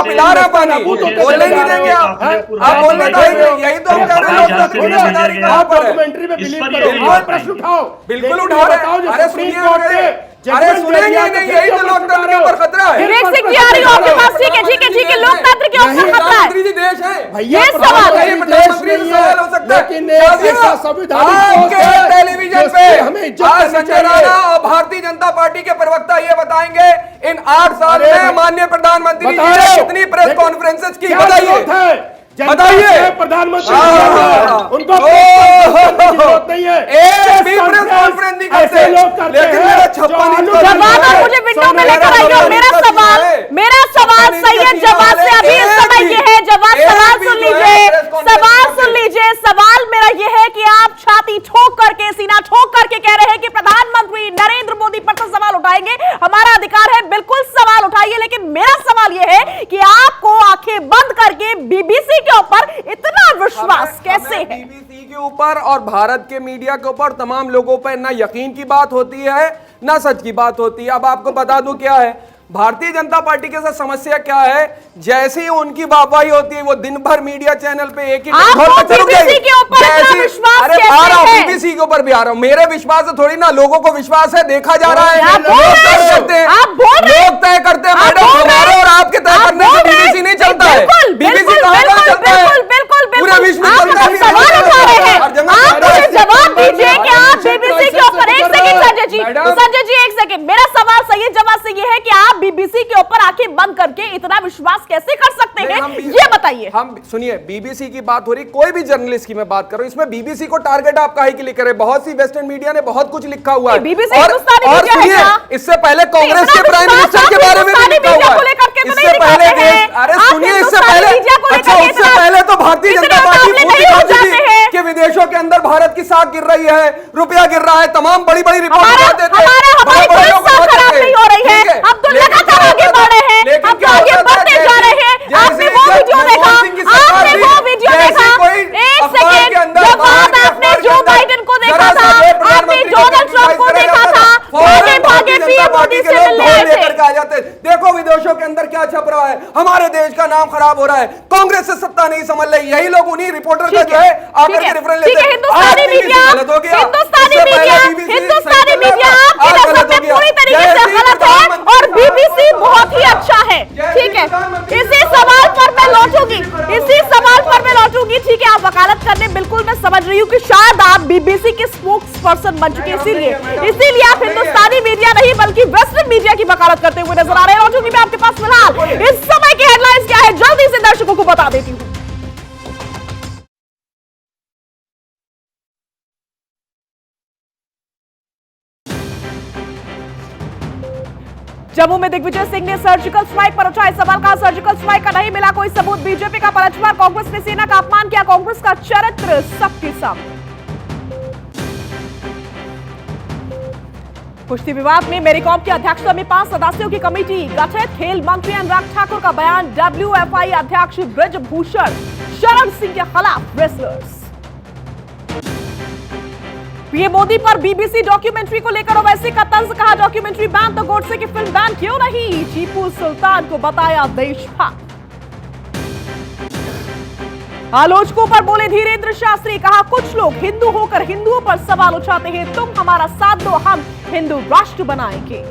पिला रहा पानी, बोलने नहीं देंगे आप बोलने देंगे। यही तो हम कह रहे हैं। आप डॉक्यूमेंट्री में बिलीव करो और प्रश्न उठाओ। बिल्कुल उठा रहे हैं। अरे सुनिए, अरे सुनेंगे नहीं, यही तो लोकतंत्र के ऊपर खतरा है। विवेक सिंह जी आ रही हो आपके पास? ठीक है, ठीक है, ठीक है, लोकतंत्र के ऊपर खतरा है। देश है भैया, सवाल है, प्रधानमंत्री से सवाल हो सकता है, लेकिन ऐसा संविधानिक टेलीविजन पे आज संजय राणा और भारतीय जनता पार्टी के प्रवक्ता ये बताएंगे इन 8 साल में माननीय प्रधानमंत्री जी ने कितनी प्रेस कॉन्फ्रेंसेस की? बताइए प्रधानमंत्री उनको जवाब मुझे विंडो में लेकर आइए। मेरा सवाल सही है, जवाब से अभी इस समय ये है, जवाब सवाल सुन लीजिए, सवाल सुन लीजिए। सवाल मेरा ये है कि आप छाती ठोक करके, सीना ठोक करके कह रहे हैं कि प्रधानमंत्री नरेंद्र मोदी पर तो सवाल उठाएंगे, हमारा अधिकार है, बिल्कुल सवाल उठाइए। लेकिन मेरा सवाल ये है कि आपको आंखें बंद करके बीबीसी के ऊपर इतना विश्वास कैसे है? बीबीसी के ऊपर और भारत के मीडिया के ऊपर तमाम लोगों पर ना यकीन की बात होती है ना सच की बात होती है। अब आपको बता दूं क्या है भारतीय जनता पार्टी के साथ समस्या क्या है। जैसे ही उनकी वाहवाही होती है वो दिन भर मीडिया चैनल पे एक ही बीबीसी के ऊपर विश्वास अरे आ रहा हूं, बीबीसी के ऊपर भी आ रहा हूं। मेरे विश्वास से थोड़ी ना, लोगों को विश्वास है, देखा जा रहा है, लोग तय करते हैं, मैडम। हमारे और आपके तय करने से बीबीसी नहीं चलता है। बीबीसी कहां चलता है? पूरे विश्व में चलता है। सवाल उठा रहे हैं, आप मुझे जवाब दीजिए कि आप बीबीसी के ऊपर, एक सेकंड संजय जी एक सेकंड, मेरा सवाल सही जवाब से ये है कि आप बीबीसी के ऊपर आंखें बंद करके इतना विश्वास कैसे कर सकते हैं, ये बताइए। हम सुनिए, बीबीसी की बात हो रही, कोई भी जर्नलिस्ट की मैं बात कर रहा हूं, इसमें बीबीसी को टारगेट आप काहे के लिए करे? बहुत सी वेस्टर्न मीडिया ने बहुत कुछ लिखा हुआ है। बीबीसी और सुनिए, इससे पहले कांग्रेस के प्राइम मिनिस्टर के बारे में भी लिखा हुआ है। इससे पहले, अरे सुनिए, इससे पहले, अच्छा उससे पहले तो भारतीय जनता पार्टी कि विदेशों के अंदर भारत की साख गिर रही है, रुपया गिर रहा है, तमाम बड़ी बड़ी रिपोर्ट आते थे। आगे बढ़ रहे हैं, अब आगे बढ़ते जा रहे हैं। आपने वो वीडियो देखा, आपने वो वीडियो देखा, एक सेकेंड, जब बाद आपने जो बाइडेन को देखा था, आपने डोनाल्ड ट्रंप को देखा था, भागे पीएम मोदी से मिलने आए थे। देखो विदेशों के अंदर क्या छप रहा है, हमारे देश का नाम खराब हो रहा है, कांग्रेस से सत्ता नहीं संभल रही, यही लोग उन्हीं रिपोर्टर का जो है आकर के रेफरेंस लेते हैं। हिंदुस्तानी मीडिया आपके नजर में पूरी तरीके से गलत है और बीबीसी बहुत ही अच्छा है। ठीक है, इसी सवाल पर मैं लौटूंगी। ठीक है, आप वकालत करने, बिल्कुल मैं समझ रही हूँ कि शायद आप बीबीसी के स्पोक्स पर्सन बन चुके, इसीलिए आप हिंदुस्तानी मीडिया नहीं बल्कि वेस्टर्न मीडिया की वकालत करते हुए नजर आ रहे हैं। लौटूंगी मैं आपके पास। फिलहाल इस समय की हेडलाइंस क्या है जल्दी से दर्शकों को बता देती हूँ। जम्मू में दिग्विजय सिंह ने सर्जिकल स्ट्राइक पर उठाए सवाल। कहा सर्जिकल स्ट्राइक का नहीं मिला कोई सबूत, बीजेपी का पलटवार, कांग्रेस ने सेना का अपमान किया, कांग्रेस का चरित्र सबके सामने। कुश्ती विवाद में मेरी कॉम की अध्यक्षता में 5 सदस्यों की कमेटी गठित। खेल मंत्री अनुराग ठाकुर का बयान, WFI अध्यक्ष ब्रजभूषण शरण सिंह के खिलाफ रेसलर्स। पीएम मोदी पर बीबीसी डॉक्यूमेंट्री को लेकर ओवैसी का तंज। कहा डॉक्यूमेंट्री बैन तो गोडसे की फिल्म बैन क्यों नहीं, टीपू सुल्तान को बताया देशभक्त। आलोचकों पर बोले धीरेन्द्र शास्त्री। कहा कुछ लोग हिंदू होकर हिंदुओं पर सवाल उठाते हैं, तुम हमारा साथ दो, हम हिंदू राष्ट्र बनाएंगे।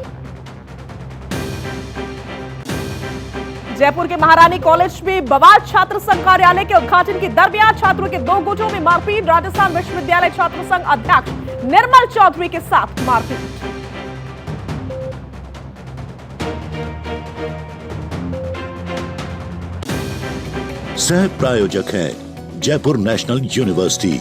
जयपुर के महारानी कॉलेज में बवाल, छात्र संघ कार्यालय के उद्घाटन के दरमियान छात्रों के 2 गुटों में मारपीट। राजस्थान विश्वविद्यालय छात्र संघ अध्यक्ष निर्मल चौधरी के साथ मारपीट। सह प्रायोजक है जयपुर नेशनल यूनिवर्सिटी।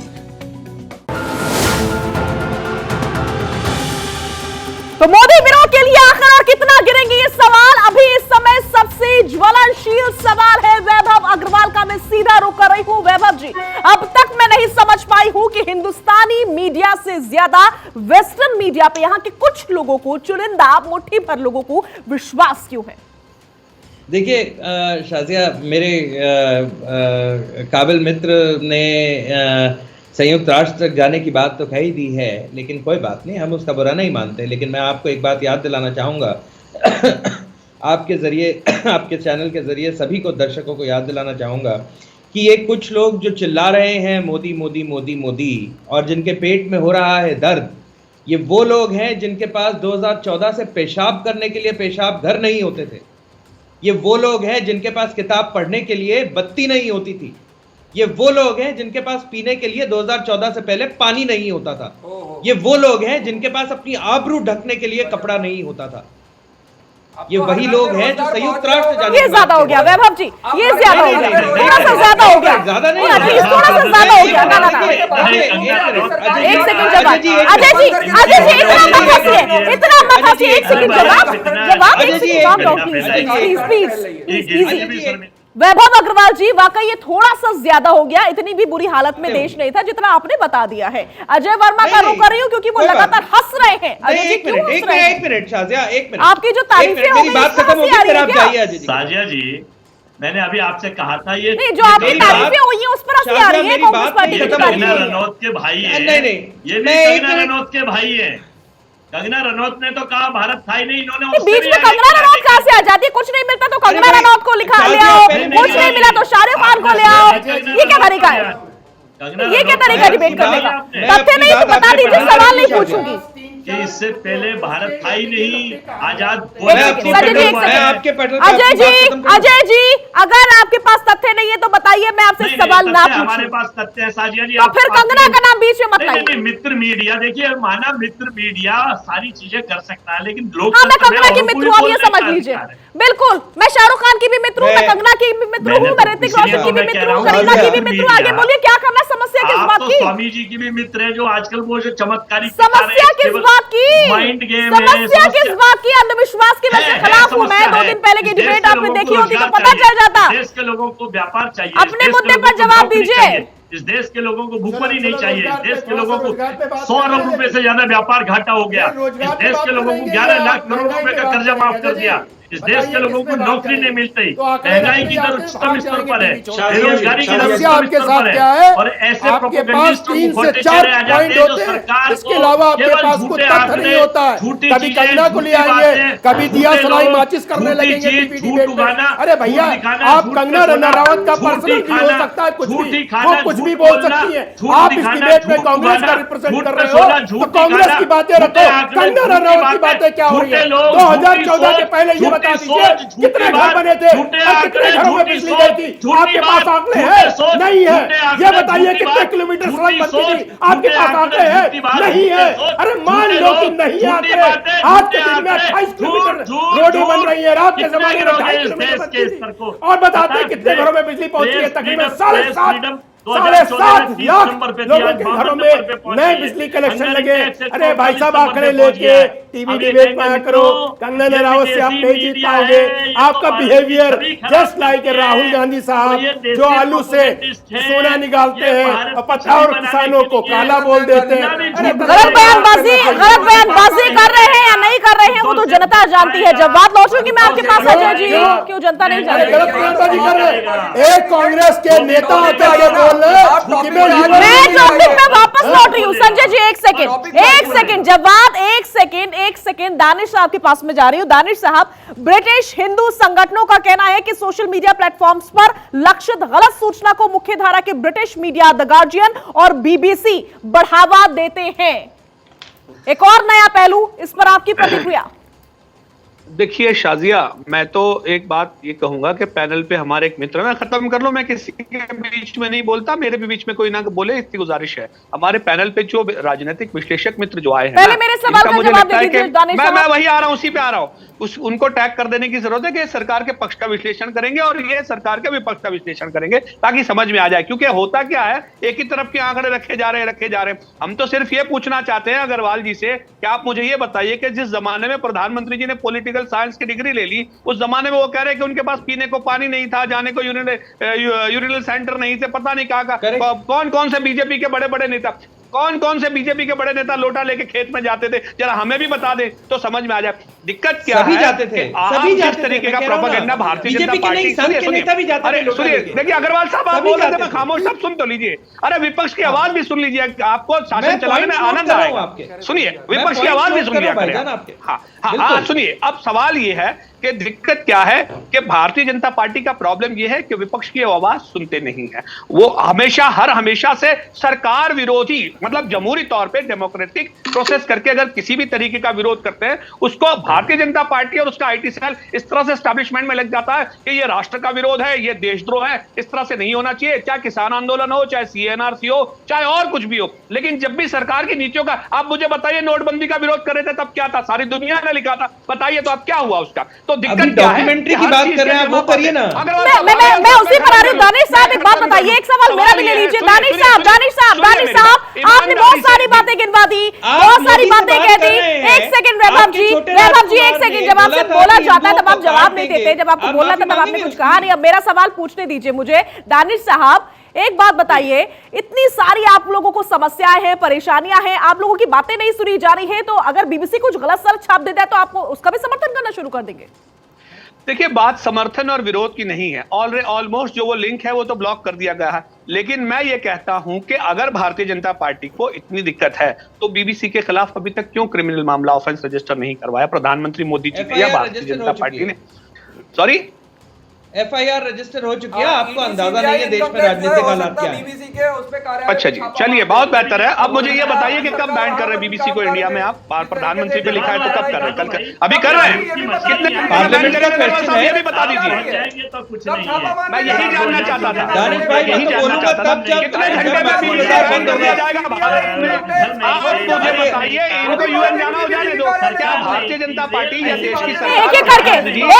तो मोदी विरोध के लिए आखिर कितना गिरेंगे ये सवाल अभी इस समय सबसे ज्वलनशील सवाल है। वैभव अग्रवाल का मैं सीधा रुख कर रही हूं। वैभव जी, अब तक मैं नहीं समझ पाई हूं कि हिंदुस्तानी मीडिया से ज्यादा वेस्टर्न मीडिया पे यहां के कुछ लोगों को, चुनिंदा मुट्ठी भर लोगों को विश्वास क्यों है? देखिए शाजिया, मेरे काबिल मित्र ने संयुक्त राष्ट्र तक जाने की बात तो कही दी है, लेकिन कोई बात नहीं, हम उसका बुरा नहीं मानते। लेकिन मैं आपको एक बात याद दिलाना चाहूँगा आपके ज़रिए, आपके चैनल के ज़रिए सभी को, दर्शकों को याद दिलाना चाहूँगा कि ये कुछ लोग जो चिल्ला रहे हैं मोदी मोदी मोदी मोदी और जिनके पेट में हो रहा है दर्द, ये वो लोग हैं जिनके पास 2014 से पेशाब करने के लिए पेशाब घर नहीं होते थे। ये वो लोग हैं जिनके पास किताब पढ़ने के लिए बत्ती नहीं होती थी। ये वो लोग हैं जिनके पास पीने के लिए 2014 से पहले पानी नहीं होता था। ये वो लोग हैं जिनके पास अपनी आबरू ढकने के लिए कपड़ा नहीं होता था। ये वही लोग हैं जो संयुक्त राष्ट्र जाने। ये ज्यादा हो गया वैभव जी, ये ज्यादा हो गया, थोड़ा सा ज्यादा हो गया, ज्यादा नहीं, थोड़ा सा ज्यादा हो गया। एक सेकंड जवाब अजय जी, इतना मत हंसिए, एक सेकंड जवाब, प्लीज। वैभव अग्रवाल जी, वाकई ये थोड़ा सा ज्यादा हो गया। इतनी भी बुरी हालत में देश नहीं था जितना आपने बता दिया है। अजय वर्मा का रुख कर रही हूँ क्योंकि वो लगातार हंस रहे हैं। अजय जी क्यों हंस रहे हैं? एक मिनट शाजिया, एक मिनट, आपकी जो तारीफें हो गई, बात खत्म होगी फिर आप जाइए। अजय जी, साजिया जी, मैंने अभी आपसे कहा था ये नहीं, जो आपकी तारीफें हुई है उस पर हंसी आ रही है। कांग्रेस पार्टी की कंगना रनौत के भाई है। नहीं, ये भी कंगना रनौत के भाई है। कंगना रनौत ने तो कहा भारत था ही नहीं, इन्होंने बीच में कंगना रनौत कहां से आ जाती है? कुछ नहीं मिलता तो कंगना रनौत को लिखा ले आओ, कुछ नहीं मिला तो शाहरुख खान को ले आओ। ये क्या तरीका है? ये क्या तरीका डिबेट करने का? तथ्य नहीं तो बता दीजिए, सवाल नहीं पूछूंगी कि इससे पहले भारत था ही नहीं, आजाद। अजय जी, अगर आपके पास तथ्य नहीं है तो बताइए, मैं आपसे सवाल ना पूछूं। हमारे पास तथ्य है साजिया जी। तो फिर कंगना का नाम बीच में मत लाइए। मित्र मीडिया, देखिए माना मित्र मीडिया सारी चीजें कर सकता है, लेकिन लोग मैं कंगना की मित्र हूं, आप ये समझ लीजिए। बिल्कुल, मैं शाहरुख खान की भी मित्र हूँ, मैं कंगना की भी मित्र हूँ, मैं ऋतिक रोशन की भी मित्र हूँ, करीना की भी मित्र हूँ। आगे बोलिए, क्या करना? समस्या किस बात की? स्वामी जी की भी मित्र है, जो आजकल वो जो चमत्कारी समस्या किस बात की? माइंड गेम, समस्या किस बात की? अंधविश्वास की मैं खिलाफ हूँ। मैं 2 दिन पहले की डिबेट आपने देखी होती तो पता चल जाता। देश के लोगों को व्यापार चाहिए, अपने मुद्दे पर जवाब दीजिए। इस देश के लोगों को भूखमरी नहीं चाहिए। इस देश के लोगों को 100 अरब रुपए से ज्यादा व्यापार घाटा हो गया। इस देश के लोगों को 11 लाख करोड़ रुपए का कर्जा माफ कर दिया। इस देश के लोगों को नौकरी नहीं मिलती, महंगाई की दर उच्चतम स्तर पर है, बेरोजगारी की दर उच्चतम स्तर पर है, और ऐसे प्रोपेगेंडिस्ट को मुखौटे चढ़े आ जाते हैं जो सरकार इसके अलावा आपके पास कुछ तथ्य नहीं होता है। कभी कंगना को ले आएंगे, कभी दिया सलाई माचिस करने लगेंगे टीवी डिबेट में। अरे भैया, आप कंगना रनावत का पर्सनल व्यू हो सकता है, कुछ भी वो कुछ भी बोल सकती है। आप इस डिबेट में कांग्रेस का रिप्रेजेंट कर रहे हो तो कांग्रेस की बातें रखो, कंगना रनावत की बातें क्या हो रही है? 2014 के पहले ये बता दीजिए कितने घर बने थे और कितने घरों में बिजली गई थी? आपके पास आंकड़े हैं? नहीं है। ये बताइए कितने किलोमीटर सड़क बनती थी? आपके पास आंकड़े हैं? नहीं है। अरे मान लो कि नहीं आंकड़े, आज के दिन में 28 किलोमीटर रोडें बन रही है, रात के जमाने में 2.5 किलोमीटर बनती थी। और बताते हैं कितने घरों में बिजली पहुंची है? तकरीबन 7.5 लाख लोगों के घरों में नए बिजली कनेक्शन लगे। अरे भाई साहब, आंकड़े लेके टीवी डिबेट में आया करो। कंगना रनावत से आप नहीं जीत पाओगे। आपका behaviour just like Rahul Gandhi साहब, जो आलू से सोना निकालते हैं और पत्थर किसानों को काला बोल देते हैं। गलत बयानबाजी कर रहे हैं या नहीं कर रहे हैं वो तो जनता जानती है। जब बात लौटूंगी मैं आपके पास अजय जी, क्यों जनता नहीं जानती? गलत बयानबाजी कर रहे हैं। एक कांग्रेस के नेता होकर के बोल रहे मैं टॉपिक में वापस लौट रही हूँ। संजय जी एक सेकंड जवाब, एक सेकंड दानिश साहब के पास में जा रही हूँ। दानिश साहब, ब्रिटिश हिंदू संगठनों का कहना है कि सोशल मीडिया प्लेटफॉर्म्स पर लक्षित गलत सूचना को मुख्यधारा के ब्रिटिश मीडिया द गार्जियन और बीबीसी बढ़ावा देते हैं। एक और नया पहलू, इस पर आपकी प्रतिक्रिया? देखिए शाजिया, मैं तो एक बात ये कहूंगा कि पैनल पे हमारे एक मित्र, मैं खत्म कर लो, मैं किसी के बीच में नहीं बोलता, मेरे भी बीच में कोई ना बोले, इसकी गुजारिश है। हमारे पैनल पे जो राजनीतिक विश्लेषक मित्र जो आए हैं, पहले मेरे सवाल का जवाब दे दीजिए दानिश साहब। मैं वही आ रहा हूं, उसी पे आ रहा हूं। उनको टैग कर देने की जरूरत है कि सरकार के पक्ष का विश्लेषण करेंगे और ये सरकार के विपक्ष का विश्लेषण करेंगे, ताकि समझ में आ जाए। क्योंकि होता क्या है, एक ही तरफ के आंकड़े रखे जा रहे हैं। हम तो सिर्फ ये पूछना चाहते हैं अग्रवाल जी से कि आप मुझे ये बताइए कि जिस जमाने में प्रधानमंत्री जी ने पॉलिटिकल साइंस की डिग्री ले ली, उस जमाने में वो कह रहे हैं कि उनके पास पीने को पानी नहीं था, जाने को यूरिनल सेंटर नहीं थे, पता नहीं कहां कौन कौन से बीजेपी के बड़े बड़े नेता, कौन से बीजेपी के बड़े नेता लोटा लेके खेत में जाते थे, जरा हमें भी बता दें तो समझ में आ जाए। दिक्कत क्या है, जाते थे, सभी जिस तरीके का प्रोपेगेंडा भारतीय जनता पार्टी, सुनिए, देखिए अग्रवाल साहब, आप बोल रहे थे, मैं खामोश, सब सुन तो लीजिए। अरे विपक्ष की आवाज भी सुन लीजिए, आपको शासन चलाने में आनंद आएगा। सुनिए, विपक्ष की आवाज भी सुन लिया करें। हाँ, सुनिए, अब सवाल ये है कि दिक्कत क्या है कि भारतीय जनता पार्टी का प्रॉब्लम यह है कि विपक्ष की आवाज सुनते नहीं है। वो हमेशा से सरकार विरोधी, मतलब जमहूरी तौर पे डेमोक्रेटिक प्रोसेस करके अगर किसी भी तरीके का विरोध करते हैं, उसको भारतीय जनता पार्टी और उसका आईटी सेल इस तरह से एस्टैब्लिशमेंट में लग जाता है कि ये राष्ट्र का विरोध है, ये देशद्रोह है, इस तरह से नहीं होना चाहिए। चाहे किसान आंदोलन हो, चाहे सीएनआरसी हो, चाहे और कुछ भी हो। लेकिन जब भी सरकार की नीतियों का, आप मुझे बताइए, नोटबंदी का विरोध कर रहे थे तब क्या था? सारी दुनिया ने लिखा था, बताइए तो अब क्या हुआ उसका? तो दिक्कत डॉक्यूमेंट्री की बात कर रहे हैं, वो करिए ना। मैं उसी पर आ रही हूँ। दानिश साहब एक बात बताइए, एक सवाल मेरा भी ले लीजिए। दानिश साहब, आपने बहुत सारी बातें गिनवा दी, बहुत सारी बातें कह दी। एक सेकंड वैभव जी, एक सेकंड, जब आपसे बोला जाता है तब आप जवाब नहीं देते, जब आपको बोलना था तब आपने कुछ कहा नहीं। अब मेरा सवाल पूछने दीजिए मुझे। दानिश साहब, एक बात बताइए, इतनी सारी आप लोगों को समस्याएं हैं, परेशानियां हैं, आप लोगों की बातें नहीं सुनी जा रही है, तो अगर बीबीसी कुछ गलत सर छाप देता है तो आपको उसका भी समर्थन करना शुरू कर देंगे? देखिए, बात समर्थन और विरोध की नहीं है। ऑलमोस्ट जो वो लिंक है वो तो ब्लॉक कर दिया गया है। लेकिन मैं ये कहता हूं कि अगर भारतीय जनता पार्टी को इतनी दिक्कत है तो बीबीसी के खिलाफ अभी तक क्यों क्रिमिनल मामला, ऑफेंस रजिस्टर नहीं करवाया प्रधानमंत्री मोदी जी ने या भारतीय जनता पार्टी ने? सॉरी, एफआईआर रजिस्टर हो चुकी है, आपको अंदाजा नहीं है देश में राजनीतिक हालात क्या है। अच्छा जी, चलिए, बहुत बेहतर है। अब मुझे ये बताइए कि कब बैन कर रहे हैं बीबीसी को इंडिया में? आप प्रधानमंत्री पे लिखा है तो कब कर रहे हैं? कल अभी कर रहे हैं? कितने पार्लियामेंट का क्वेश्चन है, ये भी बता दीजिए। तो कुछ नहीं है, मैं यही जानना चाहता था। दानिश भाई, यही जानना चाहता था, कितने घंटे में बीबीसी बंद कर दिया जाएगा भारत में? आप मुझे बताइए, इनको यूएन जाना हो जाने दो। क्या भारतीय जनता पार्टी या देश की सरकार एक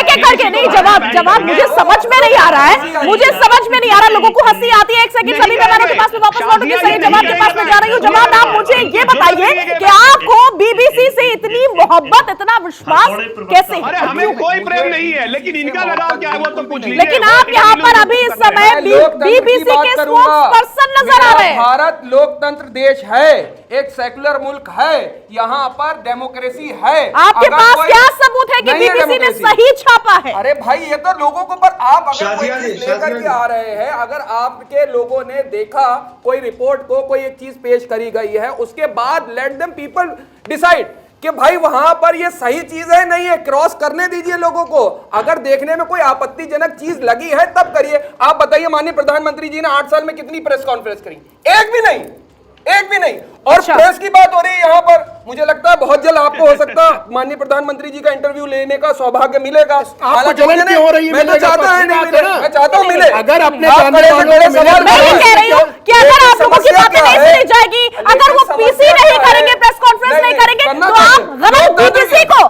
एक करके नहीं, जवाब मुझे समझ में नहीं आ रहा है, मुझे समझ में नहीं आ रहा। लोगों को हंसी आती है। एक सेकंड, सभी मेहमानों के पास में वापस लौटूंगी, सही जवाब के पास में जा रही हूँ। जवाब आप मुझे ये बताइए कि आपको बीबीसी से इतनी मोहब्बत, इतना विश्वास कैसे है? अरे हमें कोई प्रेम नहीं है, लेकिन इनका लगाव क्या है वो तो पूछ लीजिए। लेकिन आप यहाँ पर अभी इस समय बीबीसी के स्पोक्सपर्सन नजर आ रहे हैं। भारत लोकतंत्र देश है, एक सेकुलर मुल्क है, यहाँ पर डेमोक्रेसी है। आपके पास क्या सबूत है कि बीबीसी ने सही छापा है? अरे भाई ये तो लोगों को, पर आप अगर कोई चीज लेकर के आ रहे हैं, अगर आपके लोगों ने देखा कोई रिपोर्ट को, कोई एक चीज पेश करी गई है, उसके बाद लेट देम पीपल डिसाइड कि भाई वहां पर ये सही चीज है नहीं है, क्रॉस करने दीजिए लोगों को। अगर देखने में कोई आपत्तिजनक चीज लगी है तब करिए। आप बताइए माननीय प्रधानमंत्री जी ने 8 साल में कितनी प्रेस कॉन्फ्रेंस करी? एक भी नहीं, एक भी नहीं। और प्रेस की बात हो रही है यहाँ पर, मुझे लगता है बहुत जल्द आपको हो सकता है माननीय प्रधानमंत्री जी का इंटरव्यू लेने का सौभाग्य मिलेगा। आपको जलन क्यों हो रही है? मैं तो चाहता है नहीं मिले, मैं चाहता हूँ मिले। अगर अपने सवाल मैं ये कह रही हूँ कि अगर आप लोगों की बातें नहीं सुनी जाएगी, अगर वो पीसी नहीं करेंगे, प्रेस कॉन्फ्रेंस नहीं करेंगे, तो आप गलत बीबीसी को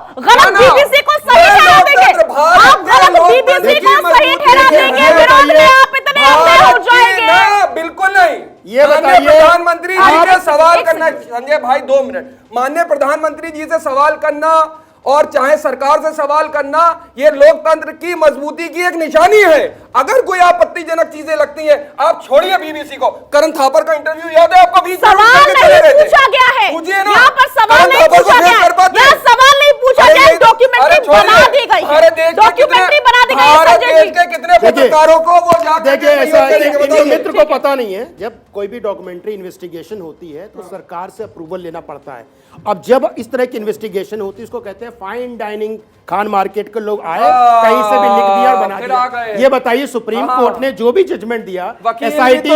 सही ठहरा देंगे। आप गलत बीबीसी को सही ठहरा देंगे, विरोध में आप इतने अंधे हो जाएंगे। बिल्कुल नहीं। ये बताइए, प्रधानमंत्री जी से सवाल करना, संजय भाई 2 मिनट, माननीय प्रधानमंत्री जी से सवाल करना और चाहे सरकार से सवाल करना, ये लोकतंत्र की मजबूती की एक निशानी है। अगर कोई आपत्तिजनक चीजें लगती हैं, आप छोड़िए बीबीसी को। करण थापर का इंटरव्यू याद है आपको? सवाल नहीं पूछा गया है यहाँ पर, सवाल नहीं पूछा गया है, सवाल नहीं पूछा गया, डॉक्यूमेंट्री बना दी गई है, डॉक्यूमेंट्री बना दी गई है। संजय जी, कितने पत्रकारों को वो देखिए, ऐसा मित्र को पता नहीं है, जब कोई भी डॉक्यूमेंट्री इन्वेस्टिगेशन होती है तो सरकार से अप्रूवल लेना पड़ता है। अब जब इस तरह की इन्वेस्टिगेशन होती है, इसको कहते हैं फाइन डाइनिंग। खान मार्केट के लोग आए, कहीं से भी लिख दिया और बना दिया। ये बताइए, सुप्रीम कोर्ट ने जो भी जजमेंट दिया, एसआईटी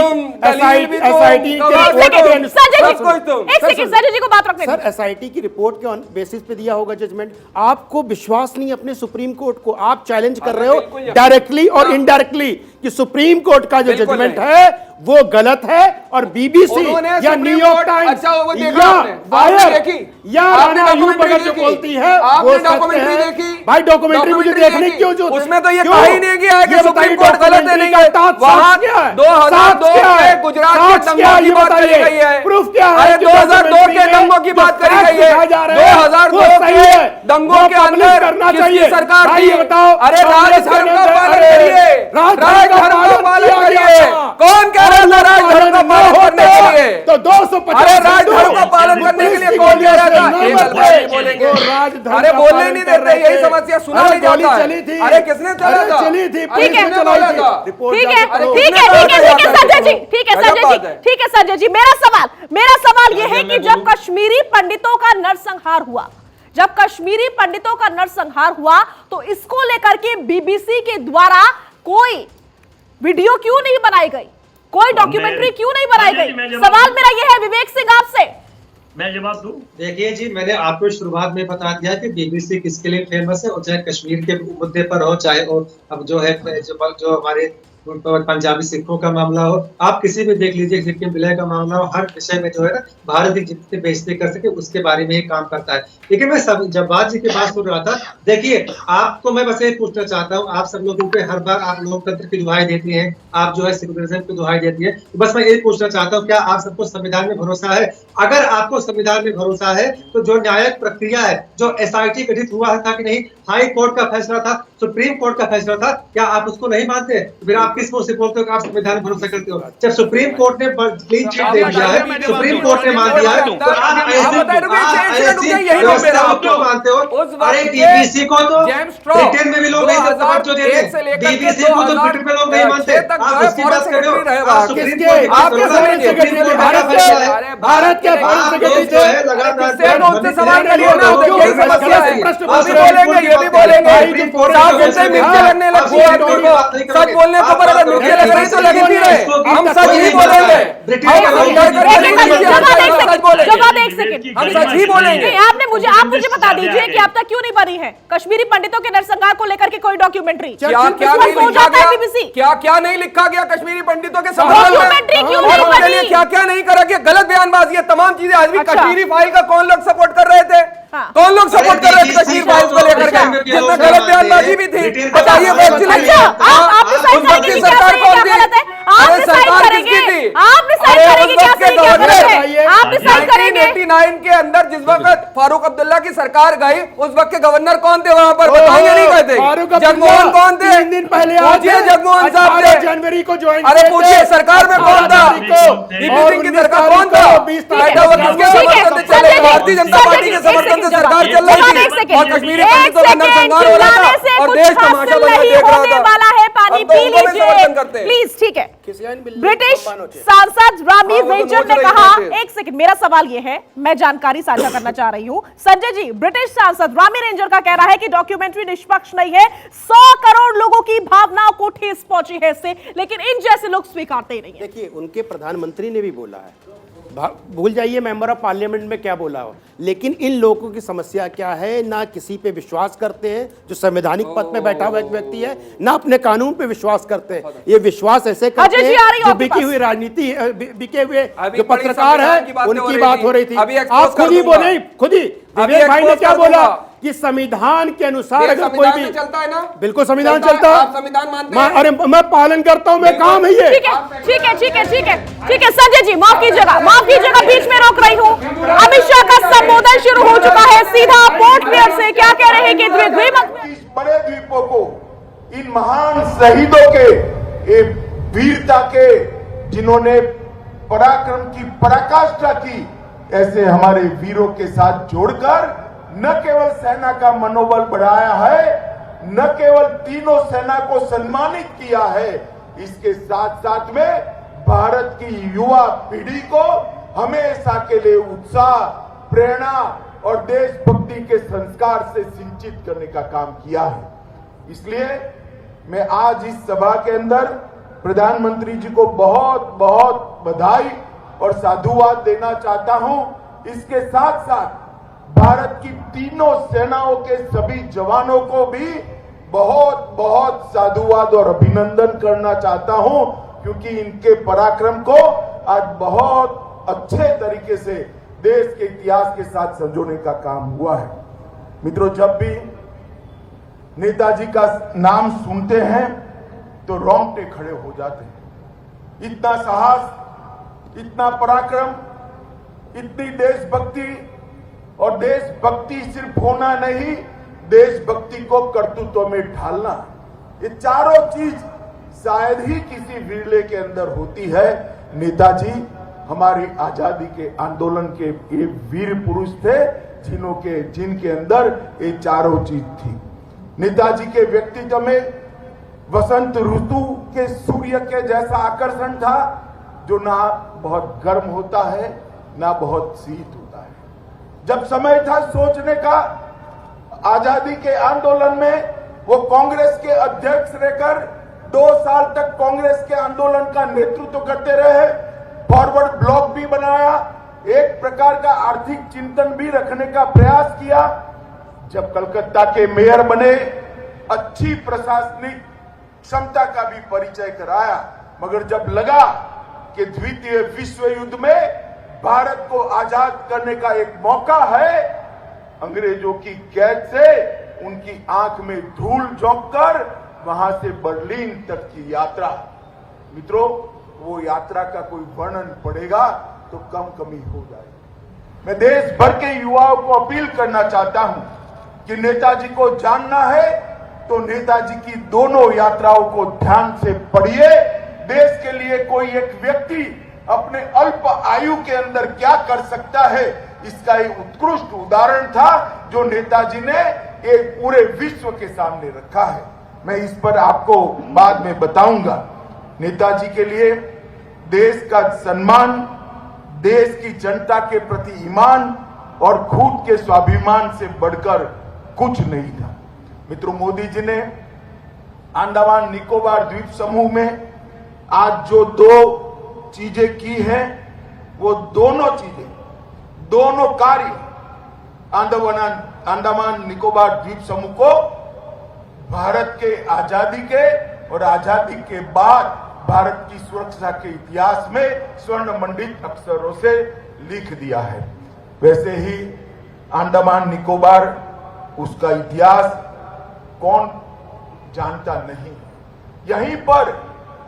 सर, एसआईटी की रिपोर्ट के बेसिस पे दिया होगा जजमेंट। आपको विश्वास नहीं अपने सुप्रीम कोर्ट को, आप चैलेंज कर रहे हो डायरेक्टली और इनडायरेक्टली कि सुप्रीम कोर्ट का जो जजमेंट है वो गलत है, और बीबीसी या न्यूयॉर्क टाइम्स या वायर या राना अयूब अगर जो बोलती है वो डॉक्यूमेंट्री देखी। भाई डॉक्यूमेंट्री मुझे देखने क्यों जो उसमें तो ये कहा ही नहीं गया है कि सुप्रीम कोर्ट गलत है, नहीं है। वहां 2002 के गुजरात के दंगों की बात करी गई है, प्रूफ क्या है? 2002 के दंगों की बात करी गई है, 2002 के दंगों के अंदर किसकी सरकार थी? अरे राजधर्म का पालन करिए, राजधर्म का पालन करिए। कौन कह रहा था राजधर्म का पालन करने के लिए? तो 250 अरे राजधर्म का पालन करने के लिए कौन कह रहा था? बोलेंगे, अरे बोलने नहीं देते, यही समस्या, सुना नहीं जाता है। अरे किसने चला था? चली थी, ठीक है चलाई थी। ठीक है संजय जी, मेरा सवाल यह है कि जब कश्मीरी पंडितों का नरसंहार हुआ, तो इसको लेकर के बीबीसी के द्वारा कोई वीडियो क्यों नहीं बनाई गई, कोई डॉक्यूमेंट्री क्यों नहीं बनाई गई? सवाल मेरा यह है विवेक सिंह आपसे। मैं जवाब दूं? देखिए जी, मैंने आपको शुरुआत में बता दिया कि बीबीसी किसके लिए फेमस है, और चाहे कश्मीर के मुद्दे पर हो, चाहे और अब जो है जो हमारे पंजाबी सिखों का मामला हो, आप किसी भी देख लीजिए, सिक्किम विलय का मामला हो, हर विषय में जो है ना भारत जितने बेइज्जती कर सके उसके बारे में ही काम करता है। लेकिन मैं जब्बार जी की बात सुन रहा था, देखिए आपको मैं बस ये पूछना चाहता हूँ, आप सब लोगों पे हर बार आप लोकतंत्र की दुहाई देती हैं, आप जो है सेकुलरिज्म की दुहाई देती है, तो बस मैं ये पूछना चाहता हूँ, क्या आप सबको संविधान में भरोसा है? अगर आपको संविधान में भरोसा है तो जो न्यायिक प्रक्रिया है, जो एसआईटी गठित हुआ था कि नहीं, हाई कोर्ट का फैसला था, सुप्रीम कोर्ट का फैसला था, क्या आप उसको नहीं मानते? फिर आप किस मुंह से बोलते हो कि आप संविधान में भरोसा करते हो? जब सुप्रीम कोर्ट ने क्लीन चिट दे दिया है, सुप्रीम कोर्ट ने मान दिया है, तो आप क्यों मानते हो? अरे बीबीसी को तो ब्रिटेन में भी लोग नहीं तवज्जो देते, बीबीसी को तो ब्रिटेन में लोग नहीं मानते, आप उसकी बात कर रहे हो? आप सुप्रीम कोर्ट भारत के सवाल करिए ना, यही समस्या है। अभी बोलेंगे, ये भी बोलेंगे, सच बोलने को पर अगर मिर्ची लगने नहीं तो लगे भी रहे, हम सच ही बोलेंगे। जवाब एक सेकंड, हम सच ही बोलेंगे। आप मुझे बता दीजिए कि अब तक क्यों नहीं बनी है कश्मीरी पंडितों के नरसंहार को लेकर के कोई डॉक्यूमेंट्री? क्या नहीं लिखा गया कश्मीरी पंडितों के डॉक्यूमेंट्री क्यों नहीं बनी? क्या नहीं करा गया? गलत बयानबाजी है, तमाम चीजें। आज भी कश्मीरी फाइल का कौन लोग सपोर्ट कर रहे थे? कौन लोग सपोर्ट कर रहे थे कश्मीर फाइल्स को लेकर के? जिसमें गलत बयानबाजी भी थी, बताइए। सरकार कौन थी? सरकार किसकी थी? के अंदर जिस वक्त फारूक अब्दुल्ला की सरकार गई, उस वक्त के गवर्नर कौन थे वहां पर? बताइए, नहीं कहते। जगमोहन कौन थे? 3 दिन पहले पूछिए, जगमोहन साहब थे। जनवरी को ज्वाइन। अरे पूछिए, सरकार में कौन था? वीपी सिंह की सरकार कौन था? किसके समर्थन से चले? भारतीय जनता पार्टी के समर्थन से सरकार चल रही थी और कश्मीरी पंडितों का नरसंहार हो रहा था और देश तमाशा बना देख रहा था। पानी पी लीजिए प्लीज, ठीक है। ब्रिटिश सांसद रामी रेंजर ने कहा, एक सेकंड, मेरा सवाल यह है, मैं जानकारी साझा करना चाह रही हूं। संजय जी, ब्रिटिश सांसद रामी रेंजर का कहना है कि डॉक्यूमेंट्री निष्पक्ष नहीं है, 100 करोड़ लोगों की भावनाओं को ठेस पहुंची है इससे, लेकिन इन जैसे लोग स्वीकारते ही नहीं है। देखिए, उनके प्रधानमंत्री ने भी बोला है, भूल जाइए मेंबर ऑफ पार्लियामेंट में क्या बोला हो, लेकिन इन लोगों की समस्या क्या है? ना किसी पे विश्वास करते हैं, जो संवैधानिक पद पे बैठा हुआ एक व्यक्ति है, ना अपने कानून पे विश्वास करते हैं। ये विश्वास ऐसे करते हैं जो बिकी हुई राजनीति, बिके हुए जो पत्रकार है उनकी बात हो रही थी। आप खुद ही बोले, खुद ही विवेक भाई ने क्या बोला कि संविधान के अनुसार अगर कोई भी चलता है ना, बिल्कुल संविधान चलता है, संविधान मानते हैं। अरे मैं पालन करता हूं, मैं काम है ये। ठीक है संजय जी, माफ कीजिएगा, बीच में रोक रही हूँ। अमित शाह का संबोधन शुरू हो चुका है, सीधा पोर्ट ब्लेयर से क्या कह रहे हैं कि इस बड़े द्वीपों को, इन महान शहीदों के, वीरता के, जिन्होंने पराक्रम की पराकाष्ठा की, ऐसे हमारे वीरों के साथ जोड़कर न केवल सेना का मनोबल बढ़ाया है, न केवल तीनों सेना को सम्मानित किया है, इसके साथ साथ में भारत की युवा पीढ़ी को हमेशा के लिए उत्साह, प्रेरणा और देशभक्ति के संस्कार से सिंचित करने का काम किया है। इसलिए मैं आज इस सभा के अंदर प्रधानमंत्री जी को बहुत बहुत बधाई और साधुवाद देना चाहता हूं। इसके साथ साथ भारत की तीनों सेनाओं के सभी जवानों को भी बहुत बहुत साधुवाद और अभिनंदन करना चाहता हूं, क्योंकि इनके पराक्रम को आज बहुत अच्छे तरीके से देश के इतिहास के साथ संजोने का काम हुआ है। मित्रों, जब भी नेताजी का नाम सुनते हैं तो रोंगटे खड़े हो जाते हैं। इतना साहस, इतना पराक्रम, इतनी देशभक्ति, और देशभक्ति सिर्फ होना नहीं, देशभक्ति को कर्तृत्व में ढालना, ये चारों चीज शायद ही किसी विरले के अंदर होती है। नेताजी हमारी आजादी के आंदोलन के एक वीर पुरुष थे, जिनके अंदर ये चारों चीज थी। नेताजी के व्यक्तित्व में वसंत ऋतु के सूर्य के जैसा आकर्षण था, जो ना बहुत गर्म होता है ना बहुत शीत होता है। जब समय था सोचने का, आजादी के आंदोलन में वो कांग्रेस के अध्यक्ष रहकर 2 साल तक कांग्रेस के आंदोलन का नेतृत्व करते रहे, फॉरवर्ड ब्लॉक भी बनाया, एक प्रकार का आर्थिक चिंतन भी रखने का प्रयास किया। जब कलकत्ता के मेयर बने, अच्छी प्रशासनिक क्षमता का भी परिचय कराया, मगर जब लगा कि द्वितीय विश्व युद्ध में भारत को आजाद करने का एक मौका है, अंग्रेजों की कैद से उनकी आंख में धूल झोंककर वहां से बर्लिन तक की यात्रा, मित्रों, वो यात्रा का कोई वर्णन पड़ेगा तो कमी हो जाएगी। मैं देश भर के युवाओं को अपील करना चाहता हूं कि नेताजी को जानना है तो नेताजी की दोनों यात्राओं को ध्यान से पढ़िए। देश के लिए कोई एक व्यक्ति अपने अल्प आयु के अंदर क्या कर सकता है, इसका एक उत्कृष्ट उदाहरण था जो नेताजी ने एक पूरे विश्व के सामने रखा है। मैं इस पर आपको बाद में बताऊंगा। नेताजी के लिए देश का सम्मान, देश की जनता के प्रति ईमान और खुद के स्वाभिमान से बढ़कर कुछ नहीं था। मित्रों, मोदी जी ने अंडमान निकोबार द्वीप समूह में आज जो दो चीजें की हैं, वो दोनों चीजें, दोनों कार्य अंडमान निकोबार द्वीप समूह को भारत के आजादी के और आजादी के बाद भारत की सुरक्षा के इतिहास में स्वर्ण मंडित अक्षरों से लिख दिया है। वैसे ही अंडमान निकोबार, उसका इतिहास कौन जानता नहीं। यहीं पर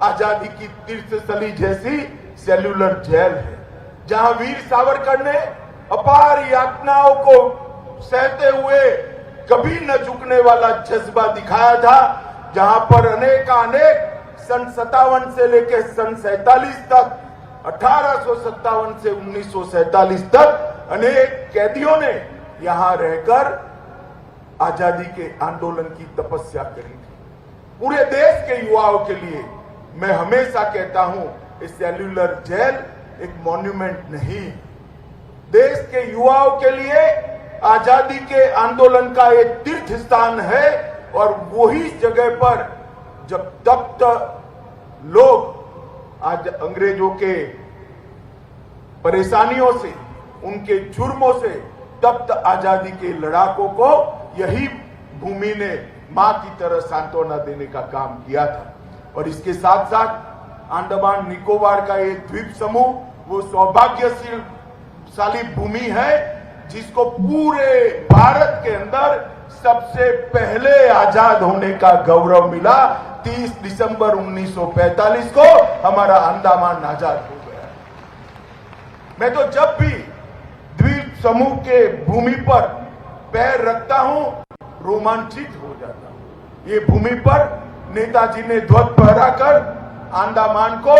आजादी की तीर्थस्थली जैसी सेल्युलर जेल है, जहां वीर सावरकर ने अपार यातनाओं को सहते हुए कभी न झुकने वाला जज्बा दिखाया था, जहां पर अनेक सन 57 से लेकर सन 47 तक, 1857 से 1947 तक अनेक कैदियों ने यहां रहकर आजादी के आंदोलन की तपस्या करी थी। पूरे देश के युवाओं के लिए मैं हमेशा कहता हूं, इस सेल्युलर जेल एक मॉन्यूमेंट नहीं, देश के युवाओं के लिए आजादी के आंदोलन का एक तीर्थ स्थान है। और वही जगह पर जब तख्त लोग आज अंग्रेजों के परेशानियों से, उनके जुर्मों से तप्त आजादी के लड़ाकों को यही भूमि ने मां की तरह सांत्वना देने का काम किया था। और इसके साथ साथ अंडमान निकोबार का एक द्वीप समूह वो सौभाग्यशाली भूमि है जिसको पूरे भारत के अंदर सबसे पहले आजाद होने का गौरव मिला। 30 दिसंबर 1945 को हमारा अंडमान आजाद हो गया। मैं तो जब भी द्वीप समूह के भूमि पर पैर रखता हूं, रोमांचित हो जाता हूं। ये भूमि पर नेताजी ने ध्वज फहराकर अंडमान को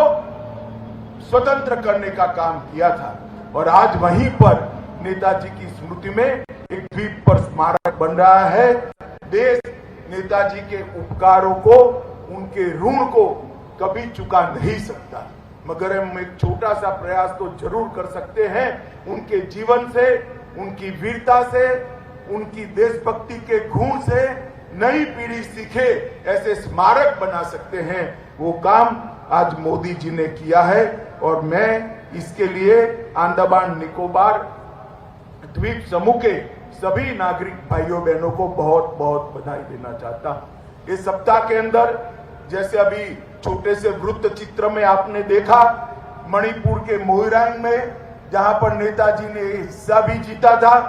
स्वतंत्र करने का काम किया था। और आज वहीं पर नेताजी की स्मृति में एक द्वीप पर स्मारक बन रहा है। देश नेताजी के उपकारों को, उनके ऋण को कभी चुका नहीं सकता, मगर हम एक छोटा सा प्रयास तो जरूर कर सकते हैं। उनके जीवन से, उनकी वीरता से, उनकी देशभक्ति के गुण से नई पीढ़ी सीखे, ऐसे स्मारक बना सकते हैं। वो काम आज मोदी जी ने किया है और मैं इसके लिए अंडमान निकोबार द्वीप समूह के सभी नागरिक भाइयों बहनों को बहुत बहुत बधाई देना चाहता हूं। इस सप्ताह के अंदर, जैसे अभी छोटे से वृत्त चित्र में आपने देखा, मणिपुर के मोइरांग में जहां पर नेताजी ने हिस्सा भी जीता था,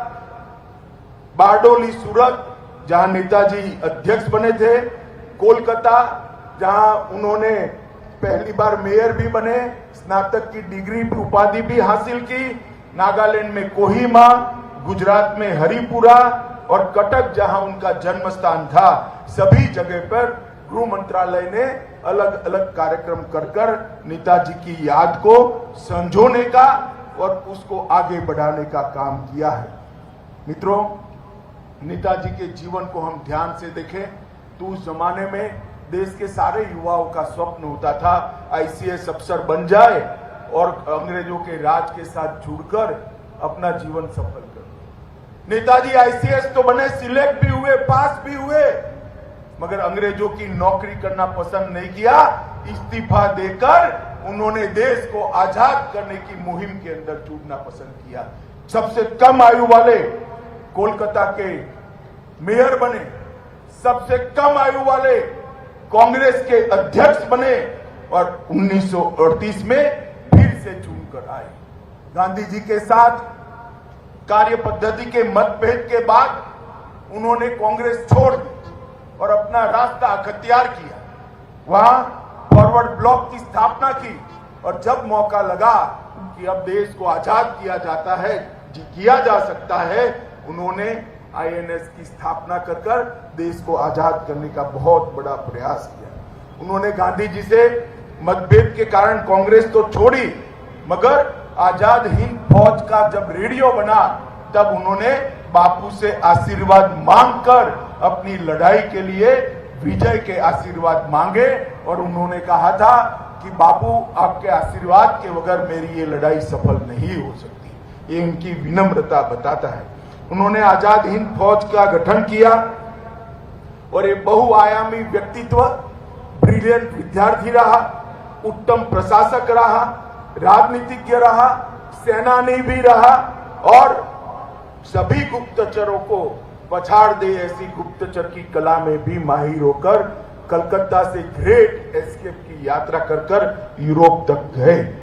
बारडोली सूरत जहां नेताजी अध्यक्ष बने थे, कोलकाता जहां उन्होंने पहली बार मेयर भी बने, स्नातक की डिग्री भी, उपाधि भी हासिल की, नागालैंड में कोहिमा, गुजरात में हरिपुरा और कटक जहां उनका जन्म स्थान था, सभी जगह पर गृह मंत्रालय ने अलग अलग कार्यक्रम कर नेताजी की याद को संजोने का और उसको आगे बढ़ाने का काम किया है। मित्रों, नेताजी के जीवन को हम ध्यान से देखें तो उस जमाने में देश के सारे युवाओं का स्वप्न होता था आईसीएस अफसर बन जाए और अंग्रेजों के राज के साथ जुड़कर अपना जीवन सफल कर। नेताजी आईसीएस तो बने, सिलेक्ट भी हुए, पास भी हुए, मगर अंग्रेजों की नौकरी करना पसंद नहीं किया। इस्तीफा देकर उन्होंने देश को आजाद करने की मुहिम के अंदर जुड़ना पसंद किया। सबसे कम आयु वाले कोलकाता के मेयर बने, सबसे कम आयु वाले कांग्रेस के अध्यक्ष बने और 1938 में फिर से चुनकर आए। गांधी जी के साथ कार्य पद्धति के मतभेद के बाद उन्होंने कांग्रेस छोड़ दी और अपना रास्ता अख्तियार किया, वहां फॉरवर्ड ब्लॉक की स्थापना की। और जब मौका लगा कि अब देश को आजाद किया जाता है, किया जा सकता है, उन्होंने आईएनएस की स्थापना कर देश को आजाद करने का बहुत बड़ा प्रयास किया। उन्होंने गांधी जी से मतभेद के कारण कांग्रेस तो छोड़ी, मगर आजाद हिंद फौज का जब रेडियो बना तब उन्होंने बापू से आशीर्वाद मांगकर अपनी लड़ाई के लिए विजय के आशीर्वाद मांगे और उन्होंने कहा था कि बापू आपके आशीर्वाद के बगैर मेरी ये लड़ाई सफल नहीं हो सकती। ये उनकी विनम्रता बताता है। उन्होंने आजाद हिंद फौज का गठन किया और ये बहुआयामी व्यक्तित्व, ब्रिलियंट विद्यार्थी रहा, उत्तम प्रशासक रहा, राजनीतिज्ञ रहा, सेनानी भी रहा और सभी गुप्तचरों को पछाड़ दे ऐसी गुप्तचर की कला में भी माहिर होकर कलकत्ता से ग्रेट एस्केप की यात्रा कर यूरोप तक गए।